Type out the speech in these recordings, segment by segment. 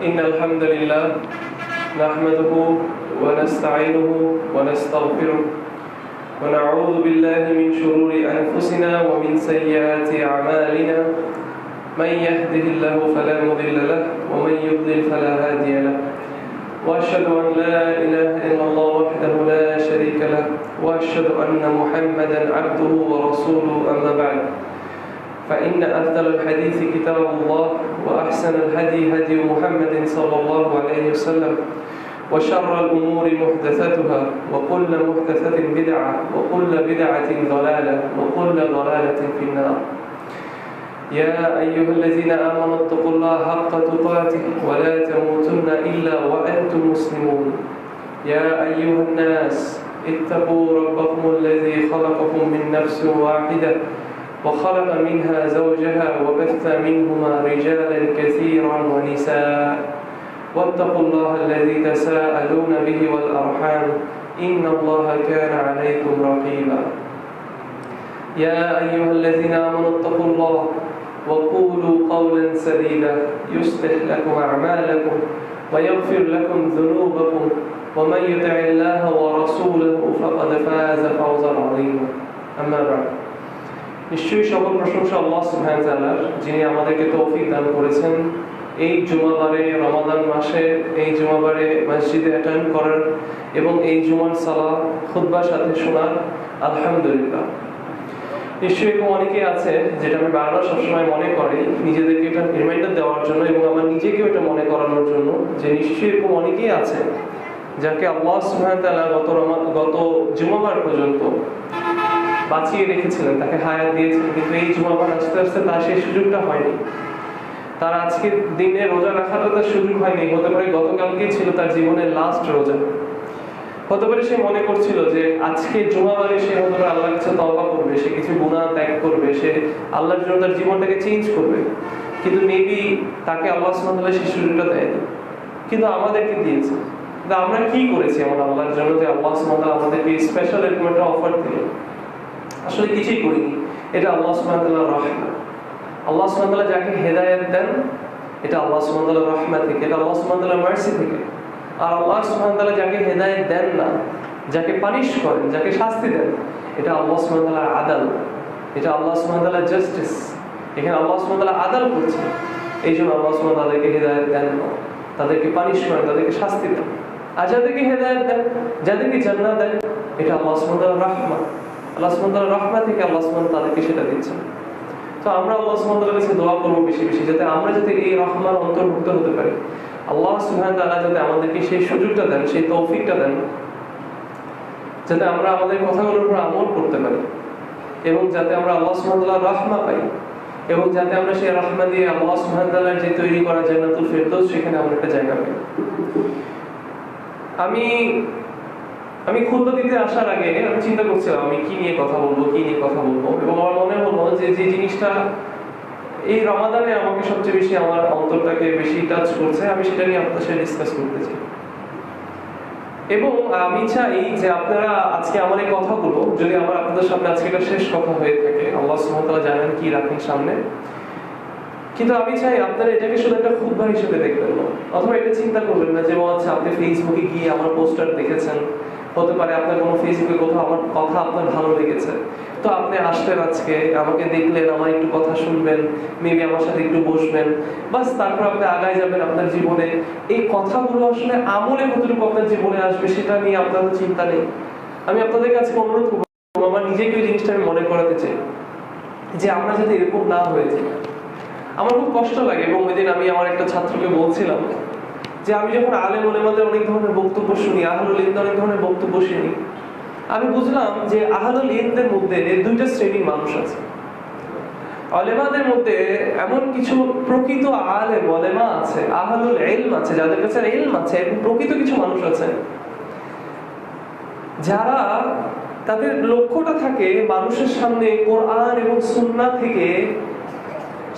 إن الحمد لله نحمده ونستعينه ونستغفره ونعوذ بالله من شرور أنفسنا ومن سيئات أعمالنا من يهده الله فلا مضل له ومن يضلل فلا هادي له وأشهد أن لا إله إلا الله وحده لا شريك له وأشهد أن محمدا عبده ورسوله أما بعد فإن أفضل الحديث كتاب الله وأحسن الهدي هدي محمد صلى الله عليه وسلم وشر الأمور محدثاتها وكل محدثة بدعة وكل بدعة ضلالة وكل ضلالة في النار يا أيها الذين آمنوا اتقوا الله حق تقاته ولا تموتن إلا وأنتم مسلمون يا أيها الناس اتقوا ربكم الذي خلقكم من نفس واحدة وخلق منها زوجها وبث منهما رجالا كثيرا ونساء واتقوا الله الذي تساءلون به والأرحام إن الله كان عليكم رقيبا يا أيها الذين آمنوا اتقوا الله وقولوا قولا سديدا يصلح لكم أعمالكم ويغفر لكم ذنوبكم ومن يطع الله ورسوله فقد فاز فوزا عظيما أما بعد নিশ্চয়ই সকল প্রশংসা আল্লাহ সুবহানাহু ওয়া তাআলার, যিনি আমাদেরকে তৌফিক দান করেছেন এই জুমাবারে রমাদান মাসে এই জুমাবারে মসজিদে অ্যাটেন্ড করার এবং এই জুমার সালাত খুতবার সাথে শোনার। আলহামদুলিল্লাহ। নিশ্চয়ই এরকম অনেকেই আছে, যেটা আমি বারবার সবসময় মনে করি নিজেদেরকে এটা রিমাইন্ডার দেওয়ার জন্য এবং আমার নিজেকেও এটা মনে করানোর জন্য, যে নিশ্চয়ই এরকম অনেকেই আছে যাকে আল্লাহ সুবহানাহু ওয়া তাআলা গত জুমাবার পর্যন্ত বাঁচিয়ে রেখেছিলেন, তাকে হায়াত দিয়েছিলেন, কিন্তু এই জুমাবার আস্তে আস্তে তার সেই সুযোগটা হয়নি। তার আজকের দিনে রোজা রাখাটা তার সুযোগ হয়নি। হতে পারে গতকালকেই ছিল তার জীবনের লাস্ট রোজা, হতে পারে সে মনে করছিল যে আজকে জুমাবারে সে হতে পারে আল্লাহর কাছে তওবা করবে, সে কিছু গুনাহ ত্যাগ করবে, সে আল্লাহর জন্য তার জীবনটাকে চেঞ্জ করবে, কিন্তু মেবি তাকে আল্লাহ সুবহানাহু ওয়া তাআলা সেই সুযোগটা দেয়নি, কিন্তু আমাদেরকে দিয়েছে। কিন্তু আমরা কি করেছি এমন আল্লাহর জন্য যে আল্লাহ সুবহানাহু ওয়া তাআলা আমাদেরকে স্পেশাল এরকম একটা অফার দিলেন? আসলে কিছুই করিনি। এটা আল্লাহ সুবহানাহু ওয়া তাআলার রহমত। আল্লাহ সুবহানাহু ওয়া তাআলা যাকে হেদায়েত দেন, এটা আল্লাহ সুবহানাহু ওয়া তাআলার রহমত থেকে, এটা আল্লাহ সুবহানাহু ওয়া তাআলার মার্সি থেকে। আর আল্লাহ সুবহানাহু ওয়া তাআলা যাকে হেদায়েত দেন না, যাকে পানিশ করেন, যাকে শাস্তি দেন, এটা আল্লাহ সুবহানাহু ওয়া তাআলার আদল, এটা আল্লাহ সুবহানাহু ওয়া তাআলার জাস্টিস। এখানে আল্লাহ সুবহানাহু ওয়া তাআলা আদল করছেন। এই জন্য আল্লাহ সুবহানাহু ওয়া তাআলা তাদেরকে হেদায়েত দেন না, তাদেরকে পানিশ করেন, তাদেরকে শাস্তি দেন। আর যাদেরকে হেদায়েত দেন, যাদেরকে জান্নাত দেন, এটা আল্লাহ সুবহানাহু ওয়া তাআলার রহমত। আল্লাহ সুবহানাহু ওয়া তাআলার রহমত থেকে আল্লাহ সুবহানাহু ওয়া তাআলা তাদেরকে সেটা দিচ্ছেন। তো আমরা আল্লাহ সুবহানাহু ওয়া তাআলার কাছে দোয়া করব বেশি বেশি, যাতে আমরা এই রহমতের অন্তর্ভুক্ত হতে পারি। আল্লাহ সুবহানাহু ওয়া তাআলা যাতে আমাদেরকে সেই সুযোগটা দেন, সেই তৌফিকটা দেন, যাতে আমরা আমাদের কথাগুলোর উপর আমল করতে পারি এবং যাতে আমরা আল্লাহ সুবহানাহু ওয়া তাআলার রহমত পাই এবং যাতে আমরা সেই রহমত দিয়ে আল্লাহ সুবহানাহু ওয়া তাআলার যে তৈরি করা জান্নাতুল ফেরদৌস, সেখানে আমরা একটা জায়গা পাই। আমি খুতবা দিতে আসার আগে আমি চিন্তা করছিলাম আমি কি নিয়ে কথা বলবো এবং আমার মনে হলো যে জিনিসটা এই রমাদানে আমাকে সবচেয়ে বেশি আমার অন্তরটাকে বেশি টাচ করছে, আমি সেটা নিয়ে আপনাদের সাথে ডিসকাস করতে চাই। এবং আমি চাই যে আপনারা আজকে আমার এই কথাগুলো, যদি আমার আপনাদের সামনে আজকে এটা শেষ কথা হয়ে থাকে, আল্লাহ সুবহানাহু ওয়া তাআলা জানেন কি রাখেন সামনে, কিন্তু আমি চাই আপনারা এটাকে শুধু একটা খুতবা হিসেবে দেখবেন না, অথবা এটা চিন্তা করবেন না যে আচ্ছা আপনি ফেসবুকে গিয়ে আমার পোস্টার দেখেছেন, হতে পারে আপনার কোনো ফেসবুকে কোথাও আমার কথা আপনার ভালো লেগেছে, তো আপনি আসলেন, আজকে আমাকে দেখলেন, আমার একটু কথা শুনবেন, মেবি আমার সাথে একটু বসবেন, বাস তারপর আপনি আগায় যাবেন আপনার জীবনে। এই কথাগুলো আসলে আমলে কতটুকু আপনার জীবনে আসবে সেটা নিয়ে আপনার চিন্তা নেই। আমি আপনাদের কাছে অনুরোধ করবো, আমার নিজেকে ওই জিনিসটা আমি মনে করাতে চাই যে আমরা যাতে এরকম না হয়ে যাই। আমার খুব কষ্ট লাগে, এবং ওই দিন আমি আমার একটা ছাত্রকে বলছিলাম যে আমি যখন আলেম ওলামাদের অনেক ধরনের বক্তব্য শুনি, আহলুল ইলমের অনেক ধরনের বক্তব্য শুনি, আমি বুঝলাম যে আহলুল ইলমের মধ্যে দুইটা শ্রেণীর মানুষ আছে। ওলামাদের মধ্যে এমন কিছু প্রকৃত আলেম ওলামা আছে, আহলুল ইলম আছে, যাদের কাছে ইলম আছে, এবং প্রকৃত কিছু মানুষ আছে যারা তাদের লক্ষ্যটা থাকে মানুষের সামনে কোরআন এবং সুন্নাহ থেকে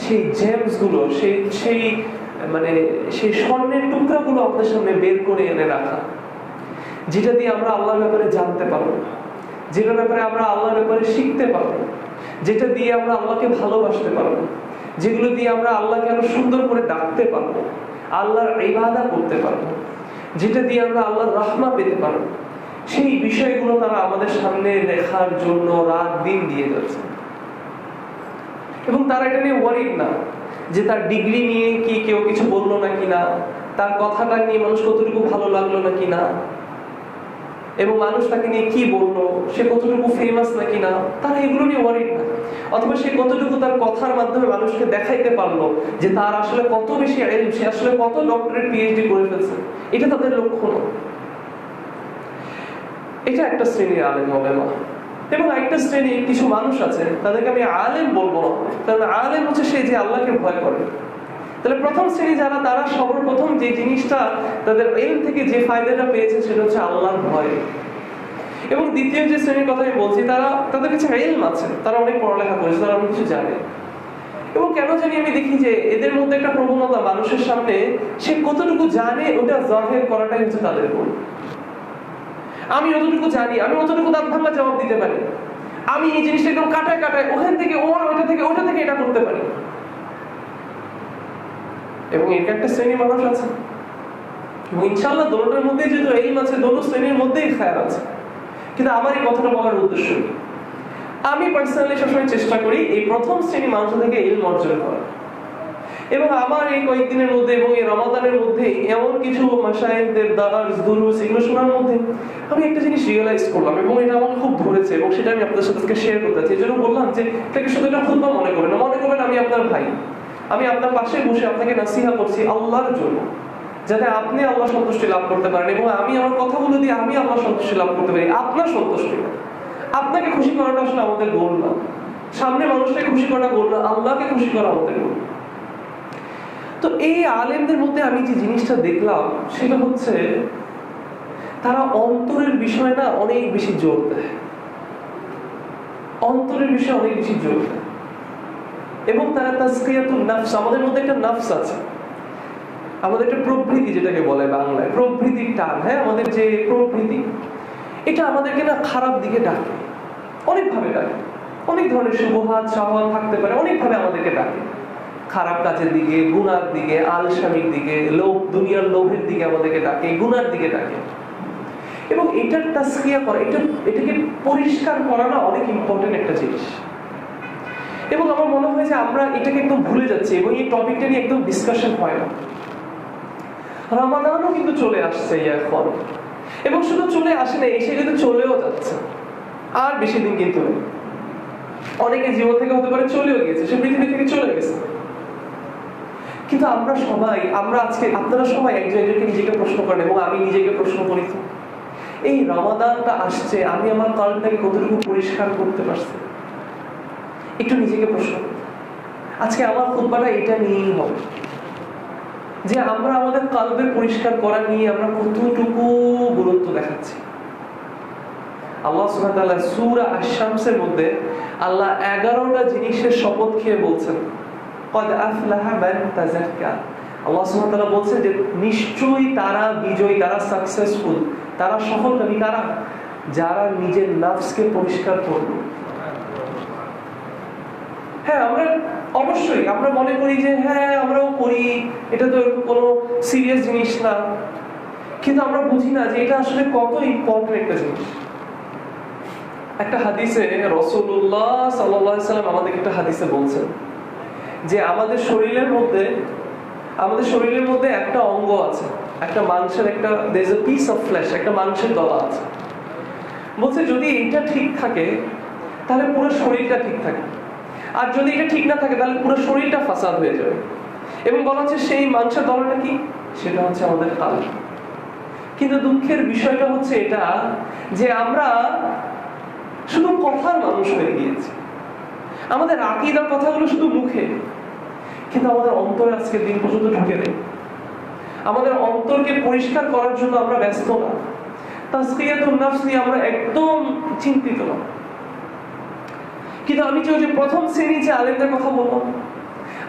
সেই জেমস গুলো, সেই স্বর্ণের টুকরাগুলো আপনার সামনে বের করে এনে রাখা, যেটা দিয়ে আমরা আল্লাহর ব্যাপারে জানতে পারবো, যেটার ব্যাপারে আমরা আল্লাহর ব্যাপারে শিখতে পারবো, যেটা দিয়ে আমরা আল্লাহকে ভালোবাসতে পারবো, যেগুলো দিয়ে আমরা আল্লাহকে আরো সুন্দর করে ডাকতে পারবো, আল্লাহর ইবাদত করতে পারবো, যেটা দিয়ে আমরা আল্লাহর রাহমত পেতে পারবো, সেই বিষয়গুলো তারা আমাদের সামনে দেখার জন্য রাত দিন দিয়ে যাচ্ছে। এবং তারা এটা নিয়ে ওয়ারিড না যে তার ডিগ্রি নিয়ে কি কেউ কিছু বললো নাকি না, তার কথাটা নিয়ে মানুষ কতটুকু ভালো লাগলো নাকি না, এবং মানুষ তাকে নিয়ে কি বললো, সে কতটুকু ফেমাস নাকি না, তারা এগুলো নিয়ে ওয়ারিড না। অথবা সে কতটুকু তার কথার মাধ্যমে মানুষকে দেখাইতে পারলো যে তার আসলে কত বেশি ইলম, সে আসলে কত ডক্টরেট পিএইচডি করে ফেলছে, এটা তাদের লক্ষ্য না। এটা একটা শ্রেণীর আলেম ওলামা। এবং একটা শ্রেণীর কিছু মানুষ আছে, তাদেরকে আমি আলেম বলবো না, কারণ আলেম হচ্ছে সে যে আল্লাহকে ভয় করে। তাহলে প্রথম শ্রেণী যারা, তারা সর্বপ্রথম যে জিনিসটা তাদের ইলম থেকে যে ফায়দাটা পেয়েছে সেটা হচ্ছে আল্লাহর ভয়। এবং দ্বিতীয় যে শ্রেণীর কথা আমি বলছি, তাদের কাছে ইলম আছে, তারা অনেক পড়ালেখা করেছে, তারা অনেক কিছু জানে। এবং কেন জানি আমি দেখি যে এদের মধ্যে একটা প্রবণতা, মানুষের সামনে সে কতটুকু জানে ওটা জাহির করাটাই হচ্ছে তাদের গুণ। আমি যতটুকু জানি, আমি অতটুকু দাঁত ভাঙা জবাব দিতে পারি, আমি এই জিনিসটা একদম কাটায় কাটায় ওখান থেকে ওটা থেকে ওটা থেকে এটা করতে পারি। এবং এটা একটা শ্রেণীর মানুষ আছে, এবং ইনশাআল্লাহ দোনোটার মধ্যেই যেহেতু ইলম আছে, দোনো শ্রেণীর মধ্যেই খায়র আছে। কিন্তু আমার এই কথাটা বলার উদ্দেশ্য কি, আমি পার্সোনালি সবসময় চেষ্টা করি এই প্রথম শ্রেণীর মানুষ থেকে ইলম অর্জন করা। এবং আমার এই কয়েকদিনের মধ্যে এবং এই রমাদানের মধ্যে এমন কিছু মাশায়েখদের দারস দুরুস এগুলো শোনার মধ্যে আমি একটা জিনিস রিয়েলাইজ করলাম, এবং এটা আমাকে খুব ধরেছে, এবং সেটা আমি আপনাদের সাথে শেয়ার করতে চাই। এই জন্য বললাম যে এটাকে শুধু একটা খুতবা মনে করবেন না, মনে করবেন আমি আপনার ভাই, আমি আপনার পাশে বসে আপনাকে নাসিহা করছি আল্লাহর জন্য, যাতে আপনি আল্লাহ সন্তুষ্টি লাভ করতে পারেন, এবং আমি আমার কথাগুলো দিয়ে আমি আল্লাহ সন্তুষ্টি লাভ করতে পারি, আপনার সন্তুষ্টি। আপনাকে খুশি করাটা আসলে আমাদের গোল না, সামনে মানুষটাকে খুশি করাটা গোল না, আল্লাহকে খুশি করা আমাদের গোল। তো এই আলেমদের মধ্যে আমি যে জিনিসটা দেখলাম সেটা হচ্ছে তারা অন্তরের বিষয় না অনেক বেশি জোর দেয়, অন্তরের বিষয়ে অনেক বেশি জোর দেয়। এবং তারা তাজকিয়াতুন নাফস, আমাদের মধ্যে একটা নাফস আছে, আমাদের একটা প্রবৃত্তি, যেটাকে বলে বাংলায় প্রবৃত্তির টান, হ্যাঁ, আমাদের যে প্রবৃত্তি, এটা আমাদেরকে না খারাপ দিকে ডাকে, অনেকভাবে ডাকে, অনেক ধরনের শুভহাত শাহওয়াত থাকতে পারে, অনেকভাবে আমাদেরকে ডাকে, খারাপ কাজের দিকে, গুনার দিকে, আলসামির দিকে, লোভ, দুনিয়ার লোভের দিকে আমাদেরকে ডাকে, গুনার দিকে ডাকে। এবং এটার তাজকিয়া করা, এটাকে পরিষ্কার করা না অনেক ইম্পর্টেন্ট একটা জিনিস। এবং আমার মনে হয় যে আমরা এটাকে একদম ভুলে যাচ্ছি, এবং এই টপিকটা নিয়ে একদম ডিসকাশন হয় না। রমাদানও কিন্তু চলে আসছে এখন, এবং শুধু চলে আসে না, এসে কিন্তু চলেও যাচ্ছে, আর বেশি দিন কিন্তু নেই। অনেকে জীবন থেকে হতে পারে চলেও গিয়েছে, সে পৃথিবী থেকে চলে গেছে। কিন্তু আমরা আজকে আপনারা সবাই একজন একজনকে নিজেকে প্রশ্ন করেন, এবং আমি নিজেকে প্রশ্ন করি, তো এই রমাদানটা আসছে, আমি আমার কলটাকে কতটুকু পরিষ্কার করতে পারছি? একটু নিজেকে প্রশ্ন করি। আজকে আমার খুতবাটা এটা নিয়েই হবে যে আমরা আমাদের কলবের পরিষ্কার করা নিয়ে আমরা কতটুকু গুরুত্ব দেখাচ্ছি। আল্লাহ সুবহানাহু ওয়া তাআলা সূরা আশ-শামসের মধ্যে আল্লাহ 11টা জিনিসের শপথ খেয়ে বলছেন, ক্বাদ আফলাহা মান তাযাক্কা। আল্লাহ সুবহানাহু ওয়া তাআলা বলছেন যে নিশ্চয়ই তারা বিজয়ী, তারা সাকসেসফুল, তারা সফলকামী, কারা? যারা নিজের নফসকে পরিষ্কার করলো। হ্যাঁ, অবশ্যই আমরা মনে করি যে হ্যাঁ আমরাও করি, এটা তো কোনো সিরিয়াস জিনিস না, কিন্তু আমরা বুঝি না যে এটা আসলে কত ইম্পর্টেন্ট একটা জিনিস। একটা হাদিসে রাসূলুল্লাহ সাল্লাল্লাহু আলাইহি ওয়াসাল্লাম আমাদের একটা হাদিসে বলছেন যে আমাদের শরীরের মধ্যে একটা অঙ্গ আছে, একটা মাংসের, একটা there is a piece of flesh, একটা মাংসের দলা আছে। বলছে যদি এটা ঠিক থাকে তাহলে পুরো শরীরটা ঠিক থাকে, আর যদি এটা ঠিক না থাকে তাহলে পুরো শরীরটা ফাসাদ হয়ে যাবে। এবং বলা হচ্ছে সেই মাংসের দলাটা কি? সেটা হচ্ছে আমাদের কাল্ব। কিন্তু দুঃখের বিষয়টা হচ্ছে এটা যে আমরা শুধু কথার মানুষ হয়ে গিয়েছি, আমাদের আকীদার কথাগুলো শুধু মুখে, কিন্তু আমাদের অন্তরে আজকে দিন পর্যন্ত ঢুকে নেই। আমাদের অন্তরকে পরিষ্কার করার জন্য আমরা ব্যস্ত না, তাজকিয়াতুন নাফস নিয়ে আমরা একদম চিন্তিত না। কিন্তু আমি যে প্রথম শ্রেণী যে আলেমদের কথা বললাম,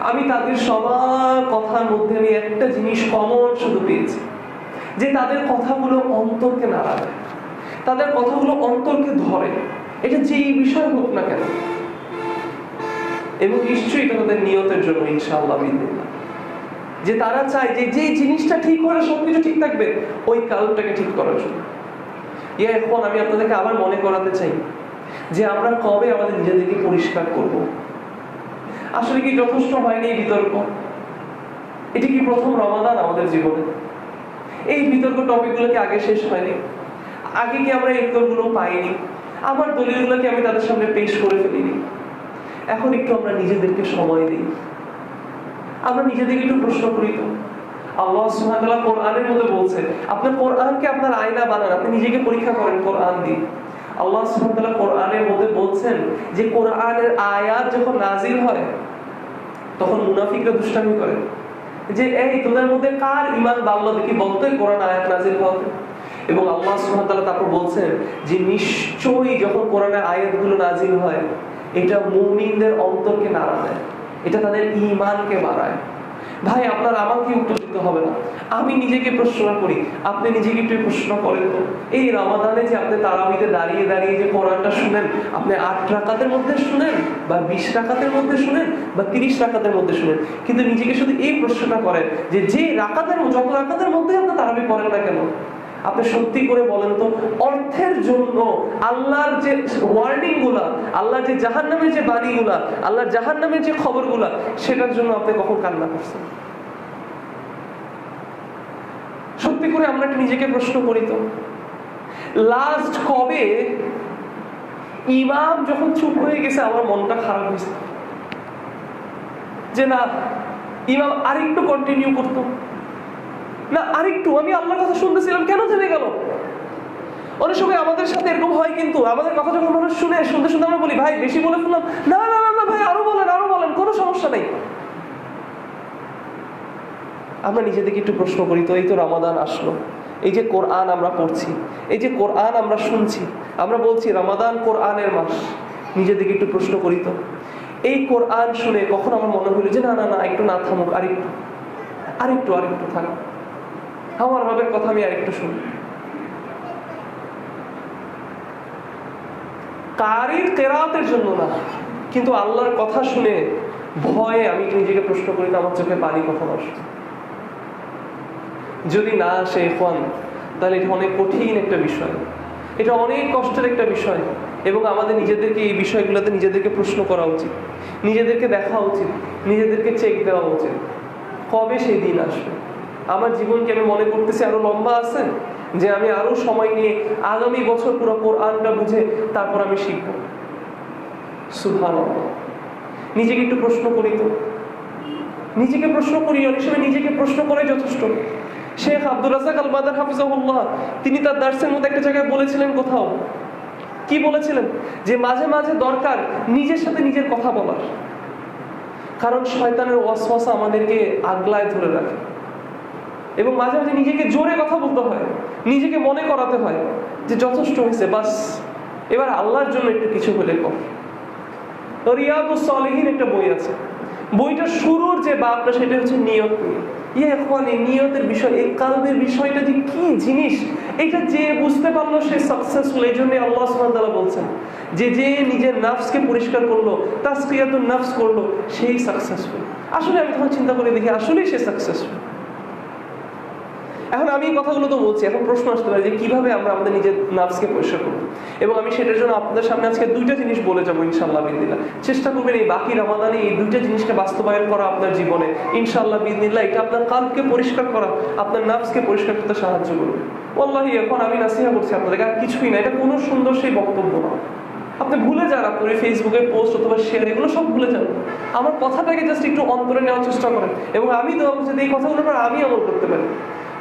আমি তাদের সবার কথার মধ্যে আমি একটা জিনিস কমন শুধু পেয়েছি, যে তাদের কথাগুলো অন্তরকে নাড়া দেয়, তাদের কথাগুলো অন্তরকে ধরে, এটা যেই বিষয় হোক না কেন। এবং নিশ্চয়ই এটা তাদের নিয়তের জন্য ইনশাআল্লাহ বিদিল্লাহ, যে তারা চায় যে যে জিনিসটা ঠিক হলে সবকিছু ঠিক থাকবে, ওই কালটাকে ঠিক করার জন্য। এখন আমি আপনাদেরকে আবার মনে করাতে চাই যে আমরা কবে আমাদের নিজেদেরকে পরিষ্কার করব। আসলে কি যথেষ্ট হয়নি এই বিতর্ক? এটি কি প্রথম রমাদান আমাদের জীবনে? এই বিতর্ক টপিকগুলোকে আগে শেষ হয়নি? আগে কি আমরা এই উত্তরগুলো পাইনি? আমার দলিলগুলোকে আমি তাদের সামনে পেশ করে ফেলিনি? এখন একটু আমরা নিজেদেরকে সময় দিই, আমরা নিজেদেরকে একটু প্রশ্ন করি তো। আল্লাহ সুবহানাহু ওয়া তাআলা কোরআনের মধ্যে বলছে, আপনি কোরআনকে আপনার আয়না বানান, আপনি নিজেকে পরীক্ষা করেন কোরআন দিয়ে। আল্লাহ সুবহানাহু ওয়া তাআলা কোরআনের মধ্যে বলছেন যে কোরআনের আয়াত যখন নাজিল হয় তখন মুনাফিকরা দুষ্টামি করে যে এই তোদের মধ্যে কার ঈমান বাড়লো দেখি বলতোই কোরআন আয়াত নাজিল হওয়াতে। এবং আল্লাহ সুবহানাহু ওয়া তাআলা তারপর বলছেন যে নিশ্চয়ই যখন কোরআনের আয়াতগুলো নাজিল হয় এটা মুমিনদের অন্তরকে নাড়া দেয়, এটা তাদের ঈমানকে বাড়ায়। ভাই আপনার আমাকে উত্তর দিতে হবে না, আমি নিজেকে প্রশ্ন করি, আপনি নিজেকে একটু প্রশ্ন করেন তো। এই রমাদানে যে আপনি তারাবিতে দাঁড়িয়ে দাঁড়িয়ে যে কোরআনটা শুনেন, আপনি 8 রাকাতের মধ্যে শুনেন বা 20 রাকাতের মধ্যে শুনেন বা 30 রাকাতের মধ্যে শুনেন, কিন্তু নিজেকে শুধু এই প্রশ্নটা করেন যে যে রাকাতের যত রাকাতের মধ্যে আপনি তারাবি পড়েন না কেন, আপনি সত্যি করে বলেন তো অর্থের জন্য আল্লাহর যে ওয়ার্নিং গুলা, আল্লাহর যে জাহান্নামের যে বাণীগুলা, আল্লাহর জাহান্নামের যে খবরগুলা, সেটার জন্য আপনি কখন কান্না করছেন? সত্যি করে আমরা একটু নিজেকে প্রশ্ন করি তো, লাস্ট কবে ইমাম যখন চুপ হয়ে গেছে আমার মনটা খারাপ হয়েছে যে না ইমাম আরেকটু কন্টিনিউ করতো না, আরেকটু আমি আল্লাহর কথা শুনতেছিলাম, কেন থেমে গেল? অনেক সময় আমাদের সাথে এরকম হয়, কিন্তু আমাদের কথা যখন মানুষ শুনে শুনতে শুনতে আমরা বলি ভাই বেশি বলে ফেললাম, না না না ভাই আরো বলেন কোনো সমস্যা নেই। আমরা নিজেদেরকে একটু প্রশ্ন করি তো, এই তো রমাদান আসলো, এই যে কোরআন আমরা পড়ছি, এই যে কোরআন আমরা শুনছি, আমরা বলছি রমাদান কোরআনের মাস, নিজেদেরকে একটু প্রশ্ন করি তো এই কোরআন শুনে কখন আমার মনে হলো যে না না না একটু না থামুক, আরেকটু থাক, আমার রবের কথা আমি আরেকটু শুনি। কারির কেরাতের জন্য না, কিন্তু আল্লাহর কথা শুনে ভয়ে আমি নিজেকে প্রশ্ন করি না আমার চোখে পানি কখন আসে। যদি না আসে এখন, তাহলে এটা অনেক কঠিন একটা বিষয়, এটা অনেক কষ্টের একটা বিষয়, এবং আমাদের নিজেদেরকে এই বিষয়গুলোতে নিজেদেরকে প্রশ্ন করা উচিত, নিজেদেরকে দেখা উচিত, নিজেদেরকে চেক দেওয়া উচিত কবে সেই দিন আসবে। আমার জীবনকে আমি মনে করতেছি আরো লম্বা আছে, যে আমি আরো সময় নিয়ে আগামী বছর পুরো কোরআনটা বুঝে তারপর আমি শিখবো। সুবহানাল্লাহ, নিজেকে একটু প্রশ্ন করি তো, নিজেকে প্রশ্ন করি, অনেক সময় নিজেকে প্রশ্ন করাই যথেষ্ট। শেখ আব্দুর রাজ্জাক আল বাদার হাফিজাহুল্লাহ তিনি তার দার্সের মধ্যে একটা জায়গায় বলেছিলেন, কোথাও কি বলেছিলেন, যে মাঝে মাঝে দরকার নিজের সাথে নিজের কথা বলার, কারণ শয়তানের ওয়াসওয়াসা আমাদেরকে আগলায় ধরে রাখে, এবং মাঝে মাঝে নিজেকে জোরে কথা বলতে হয়, নিজেকে মনে করাতে হয় যে যথেষ্ট হয়েছে, বাস এবার আল্লাহর জন্য একটু কিছু হলে কর। রিয়াদুস সালিহিন একটা বই আছে, বইটার শুরুর যে বাবটা সেটা হচ্ছে নিয়ত নিয়ে। এখন এই নিয়তের বিষয়, এই কালবের বিষয়টা যে কি জিনিস, এটা যে বুঝতে পারলো সে সাকসেসফুল। এই জন্য আল্লাহ সুবহানাহু ওয়া তাআলা বলছেন যে যে নিজের নাফসকে পরিষ্কার করলো, তাসকিয়াতুন নাফস করলো, সেই সাকসেসফুল। আসলে আমি তখন চিন্তা করে দেখি আসলেই সে সাকসেসফুল। এখন আমি এই কথাগুলো তো বলছি, এখন প্রশ্ন আসতে পারে যে কিভাবে আমরা আমাদের নিজের নাফসকে পরিষ্কার করবো, এবং আমি সেটার জন্য আপনাদের সামনে আজকে 2টা জিনিস বলে যাবো ইনশাআল্লাহ বিদিনিল্লাহ। চেষ্টা করবেন এই বাকি রমাদানে এই 2টা জিনিসকে বাস্তবায়ন করা আপনার জীবনে, ইনশাআল্লাহ বিদিনিল্লাহ। এটা আপনার কালকে পরিষ্কার করা, আপনার নাফসকে পরিষ্কার করতে সাহায্য করবে। ওয়াল্লাহি এখন আমি নাসিহা করছি আপনাদেরকে, আর কিছুই না, এটা কোনো সুন্দর সেই বক্তব্য না। আপনি ভুলে যান আপনার ফেসবুকে পোস্ট অথবা শেয়ার, এগুলো সব ভুলে যান, আমার কথাটাকে জাস্ট একটু অন্তরে নেওয়ার চেষ্টা করেন, এবং আমি তো যদি এই কথাগুলো আমি আমল করতে পারি।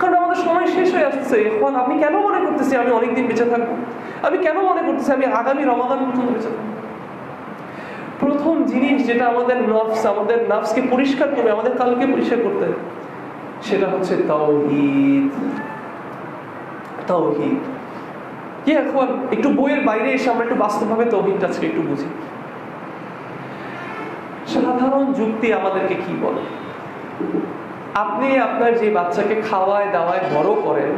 কারণ আমাদের সময় শেষ হয়ে আসছে। এখন আমি কেন মনে করতেছি আমি অনেকদিন বেঁচে থাকবো? আমি কেন মনে করতেছি আমি আগামী রমাদান পর্যন্ত বেঁচে থাকবো? প্রথম জিনিস যেটা আমাদের নাফসকে পরিষ্কার করবে, আমাদের কালকে পরিষ্কার করতে, সেটা হচ্ছে তাওহীদ। এখন একটু বইয়ের বাইরে এসে আমরা একটু বাস্তবভাবে তাওহীদটা আজকে একটু বুঝি। সাধারণ যুক্তি আমাদেরকে কি বলে? আপনি আপনার যে বাচ্চাকে খাওয়ায় দাওয়ায় বড় করেন,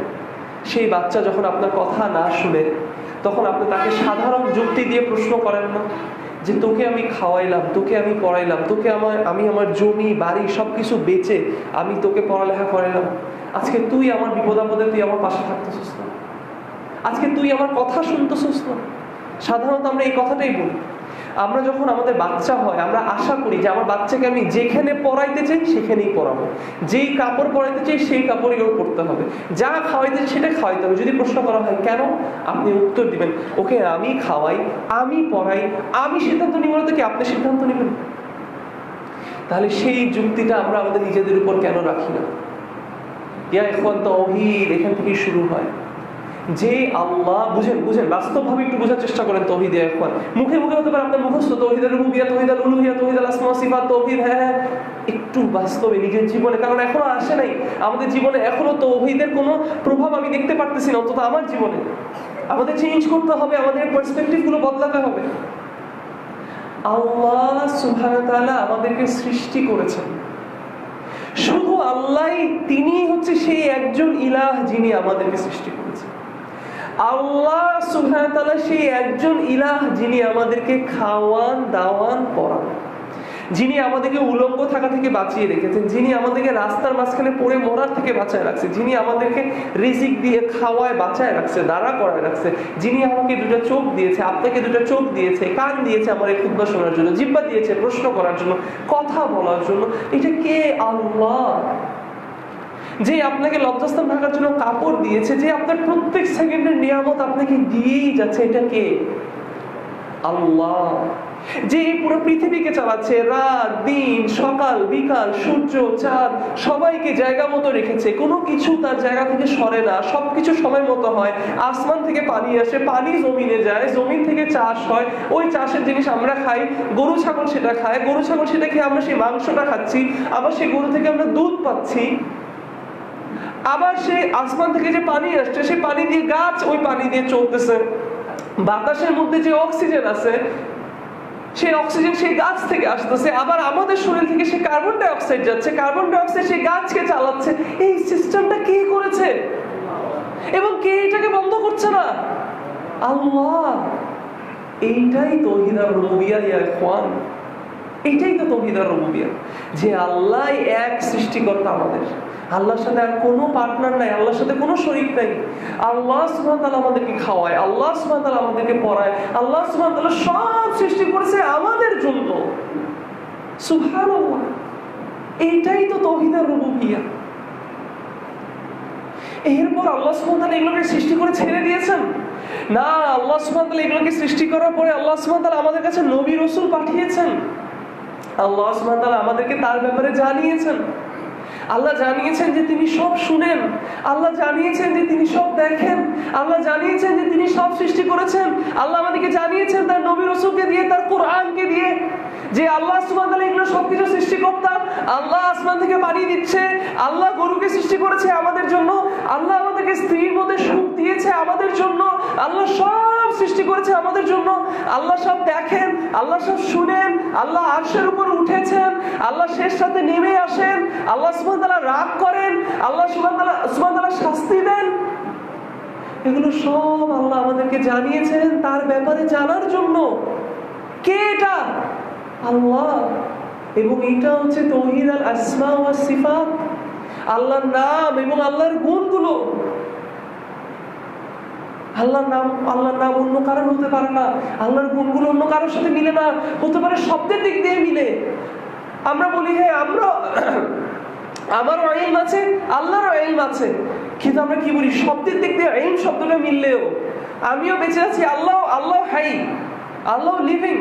সেই বাচ্চা যখন আপনার কথা না শুনে, তখন আপনি তাকে সাধারণ যুক্তি দিয়ে প্রশ্ন করেন না যে তোকে আমি খাওয়াইলাম, তোকে আমি পড়াইলাম, তোকে আমি আমার জমি বাড়ি সবকিছু বেচে আমি তোকে পড়ালেখা করাইলাম, আজকে তুই আমার বিপদ আপদে তুই আমার পাশে থাকতেছিস না, আজকে তুই আমার কথা শুনতেছিস না। সাধারণত আমরা এই কথাটাই বলি। আমরা যখন আমাদের বাচ্চা হয় আমরা আশা করি যে আমার বাচ্চাকে আমি যেখানে পড়াইতে চাই সেখানেই পড়াবো, যেই কাপড় পরাইতে চাই সেই কাপড়ই ওর পরতে হবে, যা খাওয়াইতে চাই সেটা খাওয়াইতে হবে। যদি প্রশ্ন করা হয় কেন, আপনি উত্তর দিবেন ওকে আমি খাওয়াই, আমি পড়াই, আমি সিদ্ধান্ত নিব না তো কি আপনি সিদ্ধান্ত নেবেন? তাহলে সেই যুক্তিটা আমরা আমাদের নিজেদের উপর কেন রাখি না? এখন তাওহীদ এখান থেকেই শুরু হয়। যে আল্লাহ বুঝেন বাস্তবভাবে একটু বোঝার চেষ্টা করেন তাওহীদ এখন মুখে মুখে হতে পারে আপনার মুখস্থ তাওহীদুল রুবুবিয়্যা, তাওহীদুল উলুহিয়্যা, তাওহীদুল আসমা ওয়া সিফাত, তাওহীদ হ্যাঁ একটু বাস্তবে নিজের জীবনে, কারণ এখনো আসে নাই আমাদের জীবনে, এখনো তাওহীদের কোনো প্রভাব আমি দেখতে পারতেছি না, অন্তত আমার জীবনে। আমাদের চেঞ্জ করতে হবে, আমাদের পার্সপেক্টিভ গুলো বদলাতে হবে। আল্লাহ সুবহানাহু ওয়া তাআলা আমাদেরকে সৃষ্টি করেছেন, শুধু আল্লাহ তিনি হচ্ছে সেই একজন ইলাহ যিনি আমাদেরকে সৃষ্টি করেছেন। আল্লাহ সুবহানাহু ওয়া তাআলা সেই একজন ইলাহ যিনি আমাদেরকে খাওয়ান দাওয়ান পড়ান, যিনি আমাদেরকে উলঙ্গ থাকা থেকে বাঁচিয়ে রেখেছেন, যিনি আমাদেরকে রাস্তার মাঝখানে পড়ে মরার থেকে বাঁচায় রাখছে, যিনি আমাদেরকে রিজিক দিয়ে খাওয়ায় বাঁচায় রাখছে, দাঁড়া করায় রাখছে, যিনি আমাকে দুটো চোখ দিয়েছে, আপনাকে দুটো চোখ দিয়েছে, কান দিয়েছে আমার এই খুতবা শোনার জন্য, জিহ্বা দিয়েছে প্রশ্ন করার জন্য, কথা বলার জন্য। এটা কে? আল্লাহ। যে আপনাকে লজ্জাস্থান ঢাকার জন্য কাপড় দিয়েছে, যে আপনার প্রত্যেক সেকেন্ডের নিয়ামত আপনাকে দিয়েই যাচ্ছে, এটা কে? আল্লাহ। যে এই পুরো পৃথিবীকে চালাচ্ছে, রাত দিন সকাল বিকাল সূর্য চাঁদ সবাইকে জায়গা মতো রেখেছে, কোনো কিছু তার জায়গা থেকে সরে না, সবকিছু সময় মতো হয়। আসমান থেকে পানি আসে, পানি জমিনে যায়, জমিন থেকে চাষ হয়, ওই চাষের জিনিস আমরা খাই, গরু ছাগল সেটা খায়, গরু ছাগল সেটা খেয়ে আমরা সেই মাংসটা খাচ্ছি, আবার সেই গরু থেকে আমরা দুধ পাচ্ছি। আবার সেই আসমান থেকে যে পানি আসছে সেই পানি দিয়ে গাছ ওই পানি দিয়ে চলতেছে। বাতাসের মধ্যে যে অক্সিজেন আছে সেই অক্সিজেন সেই গাছ থেকে আসতেছে, আবার আমাদের শরীর থেকে সেই কার্বন ডাই অক্সাইড যাচ্ছে, কার্বন ডাই অক্সাইড সেই গাছকে চালাচ্ছে। এই সিস্টেমটা কে করেছে এবং কে এটাকে বন্ধ করছে না? আল্লাহ। এইটাই তাওহীদ আর-রুবুবিয়্যাহ ইয়া ইখওয়ান, এইটাই তো তাওহীদ আর-রুবুবিয়্যাহ, যে আল্লাহ এক সৃষ্টিকর্তা আমাদের, আল্লাহর সাথে আর কোনো পার্টনার নাই, আল্লাহর সাথে কোনো শরীক নাই। আল্লাহ সুবহানাহু ওয়া তাআলা আমাদেরকে খাওয়ায়, আল্লাহ সুবহানাহু ওয়া তাআলা আমাদেরকে পড়ায়, আল্লাহ সুবহানাহু ওয়া তাআলা সব সৃষ্টি করেছে আমাদের জন্য। সুবহানাল্লাহ। এইটাই তো তাওহীদ আর-রুবুবিয়্যাহ। এরপর আল্লাহ সুবহানাহু ওয়া তাআলা এগুলোকে সৃষ্টি করে ছেড়ে দিয়েছেন না, আল্লাহ সুবহানাহু ওয়া তাআলা এগুলোকে সৃষ্টি করার পরে আল্লাহ সুবহানাহু ওয়া তাআলা আমাদের কাছে নবী রাসূল পাঠিয়েছেন। আল্লাহ সুবহানাহু ওয়া তাআলা আমাদেরকে তার ব্যাপারে জানিয়েছেন। আল্লাহ জানিয়েছেন যে তিনি সব শুনেন, আল্লাহ জানিয়েছেন যে তিনি সব দেখেন, আল্লাহ জানিয়েছেন যে তিনি সব সৃষ্টি করেছেন। আল্লাহ আমাদেরকে জানিয়েছেন তার নবী রাসূলকে দিয়ে, তার কোরআনকে দিয়ে, যে আল্লাহ সুবহানাহু ওয়া তাআলা এগুলো সবকিছু সৃষ্টিকর্তা। আল্লাহ আসমান থেকে পানি দিচ্ছে, আল্লাহ গরুকে সৃষ্টি করেছে আমাদের জন্য, আল্লাহ আমাদেরকে স্ত্রীর মধ্যে সুখ দিয়েছে আমাদের জন্য, আল্লাহ সব সৃষ্টি করেছে আমাদের জন্য। আল্লাহ সব দেখেন, আল্লাহ সব শুনেন, আল্লাহ আরশের উপর উঠেছেন, আল্লাহ শেষ রাতে নেমে আসেন, আল্লাহ সুবহানাহু ওয়া তাআলা রাগ করেন, আল্লাহ সুবহানাহু ওয়া তাআলা শাস্তি দেন। এগুলো সব আল্লাহ আমাদেরকে জানিয়েছেন তার ব্যাপারে জানার জন্য। কে এটা? আল্লাহ। এবং এটা হচ্ছে তাওহীদ আল আসমা ওয়া সিফাত, আল্লাহর নাম এবং আল্লাহর গুণগুলো। আল্লাহর নাম অন্য কারণ হতে পারে না, আল্লাহর গুণগুলো অন্য কারোর সাথে মিলে না, হতে পারে শব্দের দিক দিয়ে মিলে। আমরা বলি হ্যাঁ আমারও ইলম আছে, আল্লাহরও ইলম আছে, কিন্তু আমরা কি বলি শব্দের দিক দিয়ে ইলম শব্দটা মিললেও আমিও বেঁচে আছি, আল্লাহ হাই, আল্লাহ লিভিং,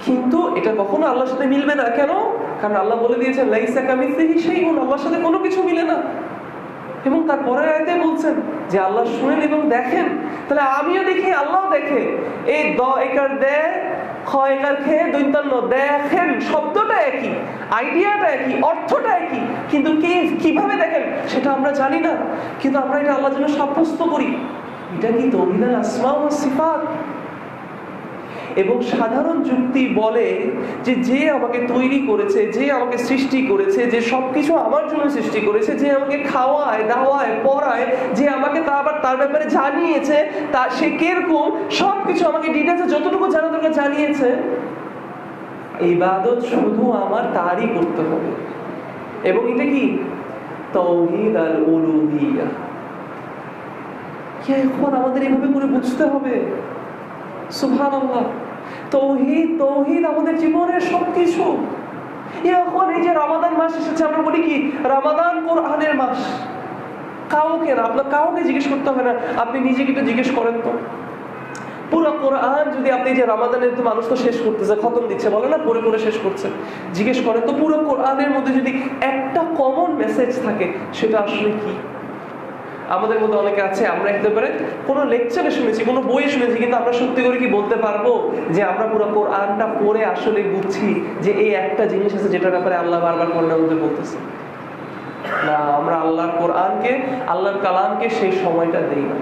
কিন্তু এটা কখনো আল্লাহর সাথে মিলবে না। কেন? কারণ আল্লাহ বলে দিয়েছেন লাইসা কামিসলিহি শাইউন, আল্লাহর সাথে কোনো কিছু মিলে না। এবং তার পরের আয়াতে বলছেন যে আল্লাহ শুনেন এবং দেখেন। তাহলে আমিও দেখি, আল্লাহ দেখে। এই দ একার দে, খ একার খে, দৈন্তান্ন দেখেন, শব্দটা একই, আইডিয়াটা একই, অর্থটা একই, কিন্তু কে কিভাবে দেখেন সেটা আমরা জানি না, কিন্তু আমরা এটা আল্লাহর জন্য সাব্যস্ত করি। এটা কি তাওহীদ আল আসমা ওয়া সিফাত? এবং সাধারণ যুক্তি বলে যে যে আমাকে তৈরি করেছে, যে আমাকে সৃষ্টি করেছে, যে সবকিছু আমার জন্য সৃষ্টি করেছে, যে আমাকে খাওয়ায় দাওয়ায় পড়ায়, যে আমাকে তার ব্যাপারে জানিয়েছে, তা সে কিরকম সবকিছু আমাকে ডিটেইলসে যতটুকু জানা দরকার জানিয়েছে, ইবাদত শুধু আমার তারই করতে হবে। এবং এটা কি তাওহীদ আল উলুহিয়্যা। এখন আমাদের এভাবে করে বুঝতে হবে। সুবহানাল্লাহ, তাওহীদ আমাদের জীবনের সবকিছু। এখন এই যে রমাদান মাস এসেছে, আমরা বলি কি রমাদান কোরআনের মাস। কাউকে জিজ্ঞেস করতে হবে না, আপনি নিজেকে একটু জিজ্ঞেস করেন তো, পুরো কোরআন যদি আপনি যে রমাদানের তো মানুষ তো শেষ করতেছে, খতম দিচ্ছে, বলে না পড়ে পড়ে শেষ করছে, জিজ্ঞেস করেন তো পুরো কোরআনের মধ্যে যদি একটা কমন মেসেজ থাকে সেটা আসলে কি? আমাদের মধ্যে অনেকে আছে, আমরা একেবারে কোনো লেকচারে শুনেছি, কোনো বইয়ে শুনেছি, কিন্তু আমরা সত্যি করে কি বলতে পারবো যে আমরা পুরো কোরআনটা পড়ে আসলে বুঝছি যে এই একটা জিনিস আছে যেটার ব্যাপারে আল্লাহ বারবার কোরআনের মধ্যে বলতেছে? না, আমরা আল্লাহর কোরআনকে, আল্লাহর কালামকে সেই সময়টা দেই না।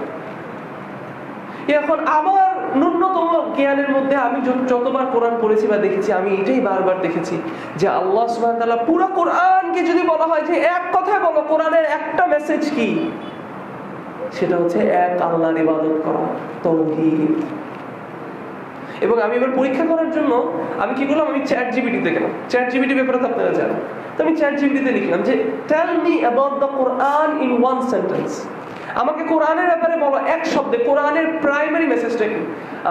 এখন আমার ন্যূনতম জ্ঞানের মধ্যে আমি যতবার কোরআন পড়েছি বা দেখেছি, আমি এটাই বারবার দেখেছি যে আল্লাহ সুবহানাহু ওয়া তাআলা পুরো কোরআনকে যদি বলা হয় যে এক কথায় বলো কোরআনের একটা মেসেজ কি, সেটা হচ্ছে এক আল্লাহর ইবাদত করা, তাওহীদ। এবং আমি এবার পরীক্ষা করার জন্য আমি কি করলাম, আমি চ্যাট জিপিটিতে গেলাম। চ্যাট জিপিটি ব্যাপারে তো আপনারা জানেন, তো আমি চ্যাট জিপিটিতে লিখলাম যে tell me about the Quran in one sentence. আমাকে কোরআনের ব্যাপারে বলো এক শব্দে, কোরআনের প্রাইমারি মেসেজটা কি?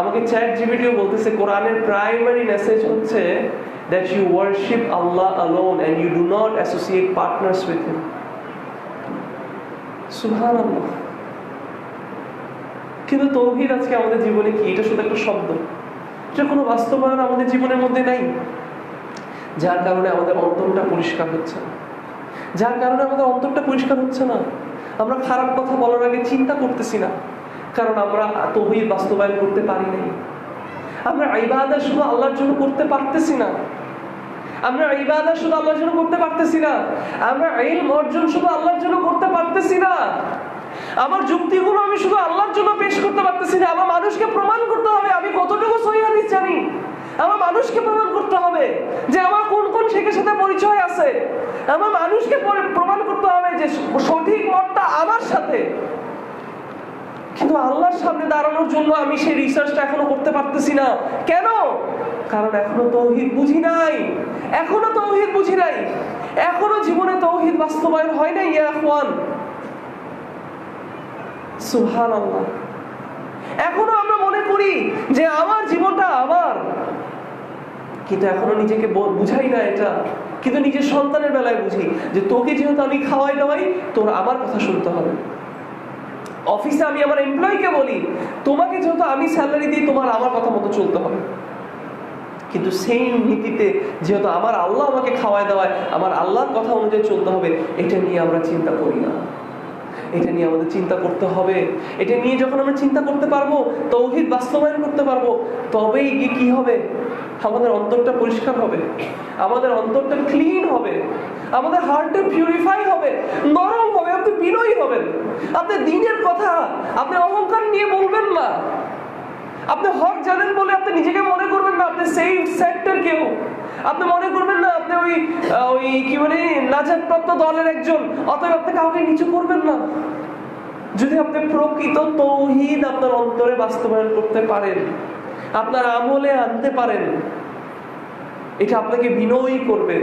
আমাকে চ্যাট জিপিটিও বলতেছে কোরআনের প্রাইমারি মেসেজ হচ্ছে that you worship Allah alone and you do not associate partners with him. সুবহানাল্লাহ। কিন্তু তাওহীদ আজকে আমাদের জীবনে কি? এটা শুধু একটা শব্দ, এটা কোনো বাস্তবায়ন আমাদের জীবনের মধ্যে নাই, যার কারণে আমাদের অন্তরটা পরিষ্কার হচ্ছে না, যার কারণে আমাদের অন্তরটা পরিষ্কার হচ্ছে না। আমরা খারাপ কথা বলার আগে চিন্তা করতেছি না, কারণ আমরা তাওহীদ বাস্তবায়ন করতে পারি নাই। আমরা ইবাদত শুধু আল্লাহর জন্য করতে পারতেছি না, আমরা ইবাদত শুধু আল্লাহর জন্য করতে পারতেছি না, আমরা ইলম অর্জন শুধু আল্লাহর জন্য করতে পারতেছি না, আমার যুক্তিগুলো আমি শুধু আল্লাহর জন্য পেশ করতে পারতেছি না। আমার মানুষকে প্রমাণ করতে হবে আমি কতটুকু সহিহ হাদিস জানি। আমার মানুষকে প্রমাণ করতে হবে যে আমার কোন কোন শেখের সাথে পরিচয় আছে। আমার মানুষকে প্রমাণ করতে হবে যে সঠিক মতটা আমার সাথে। কিন্তু আল্লাহর সামনে দাঁড়ানোর জন্য আমি সেই রিসার্চটা এখনো করতে পারতেছি না। কেন? কারণ এখনো তাওহীদ বুঝি নাই, এখনো জীবনে তাওহীদ বাস্তবায়ন হয় নাই। ইয়া ইখওয়ান, সুবহানাল্লাহ। এখনো আমরা মনে করি যে আমার জীবনটা আমার, কিন্তু এখনো নিজেকে বুঝাই না এটা। কিন্তু নিজের সন্তানের বেলায় বুঝি যে তোকে যেহেতু আমি খাওয়াই দাওয়াই, তোর আমার কথা শুনতে হবে। অফিসে আমি আমার এমপ্লয়িকে বলি তোমাকে যেহেতু আমি স্যালারি দিই, তোমার আমার কথা মতো চলতে হবে। কিন্তু সেই নীতিতে যেহেতু আমার আল্লাহ আমাকে খাওয়ায় দাওয়ায়, আমার আল্লাহর কথা অনুযায়ী চলতে হবে, এটা নিয়ে আমরা চিন্তা করি না। এটা নিয়ে আমাদের চিন্তা করতে হবে। এটা নিয়ে যখন আমরা চিন্তা করতে পারবো, তাওহীদ বাস্তবায়ন করতে পারবো, তবেই গিয়ে কি হবে, আমাদের অন্তরটা পরিষ্কার হবে, আমাদের অন্তরটা ক্লিন হবে, আমাদের হার্টটা পিউরিফাই হবে, নরম হবে, আপনি বিনয়ী হবেন। আপনি দ্বীনের কথা আপনি অহংকার নিয়ে বলবেন না। আপনি হক জানেন বলে আপনি নিজেকে মনে করবেন না আপনি সেই সেক্টর কেউ। আপনি মনে করবেন না আপনি ওই কি বলে নাজাতপ্রাপ্ত দলের একজন, অতএব আপনি কাউকে নিচু করবেন না। যদি আপনি প্রকৃত তাওহীদ আপনার অন্তরে বাস্তবায়ন করতে পারেন, আপনার আমলে আনতে পারেন, এটা আপনাকে বিনয়ী করবে।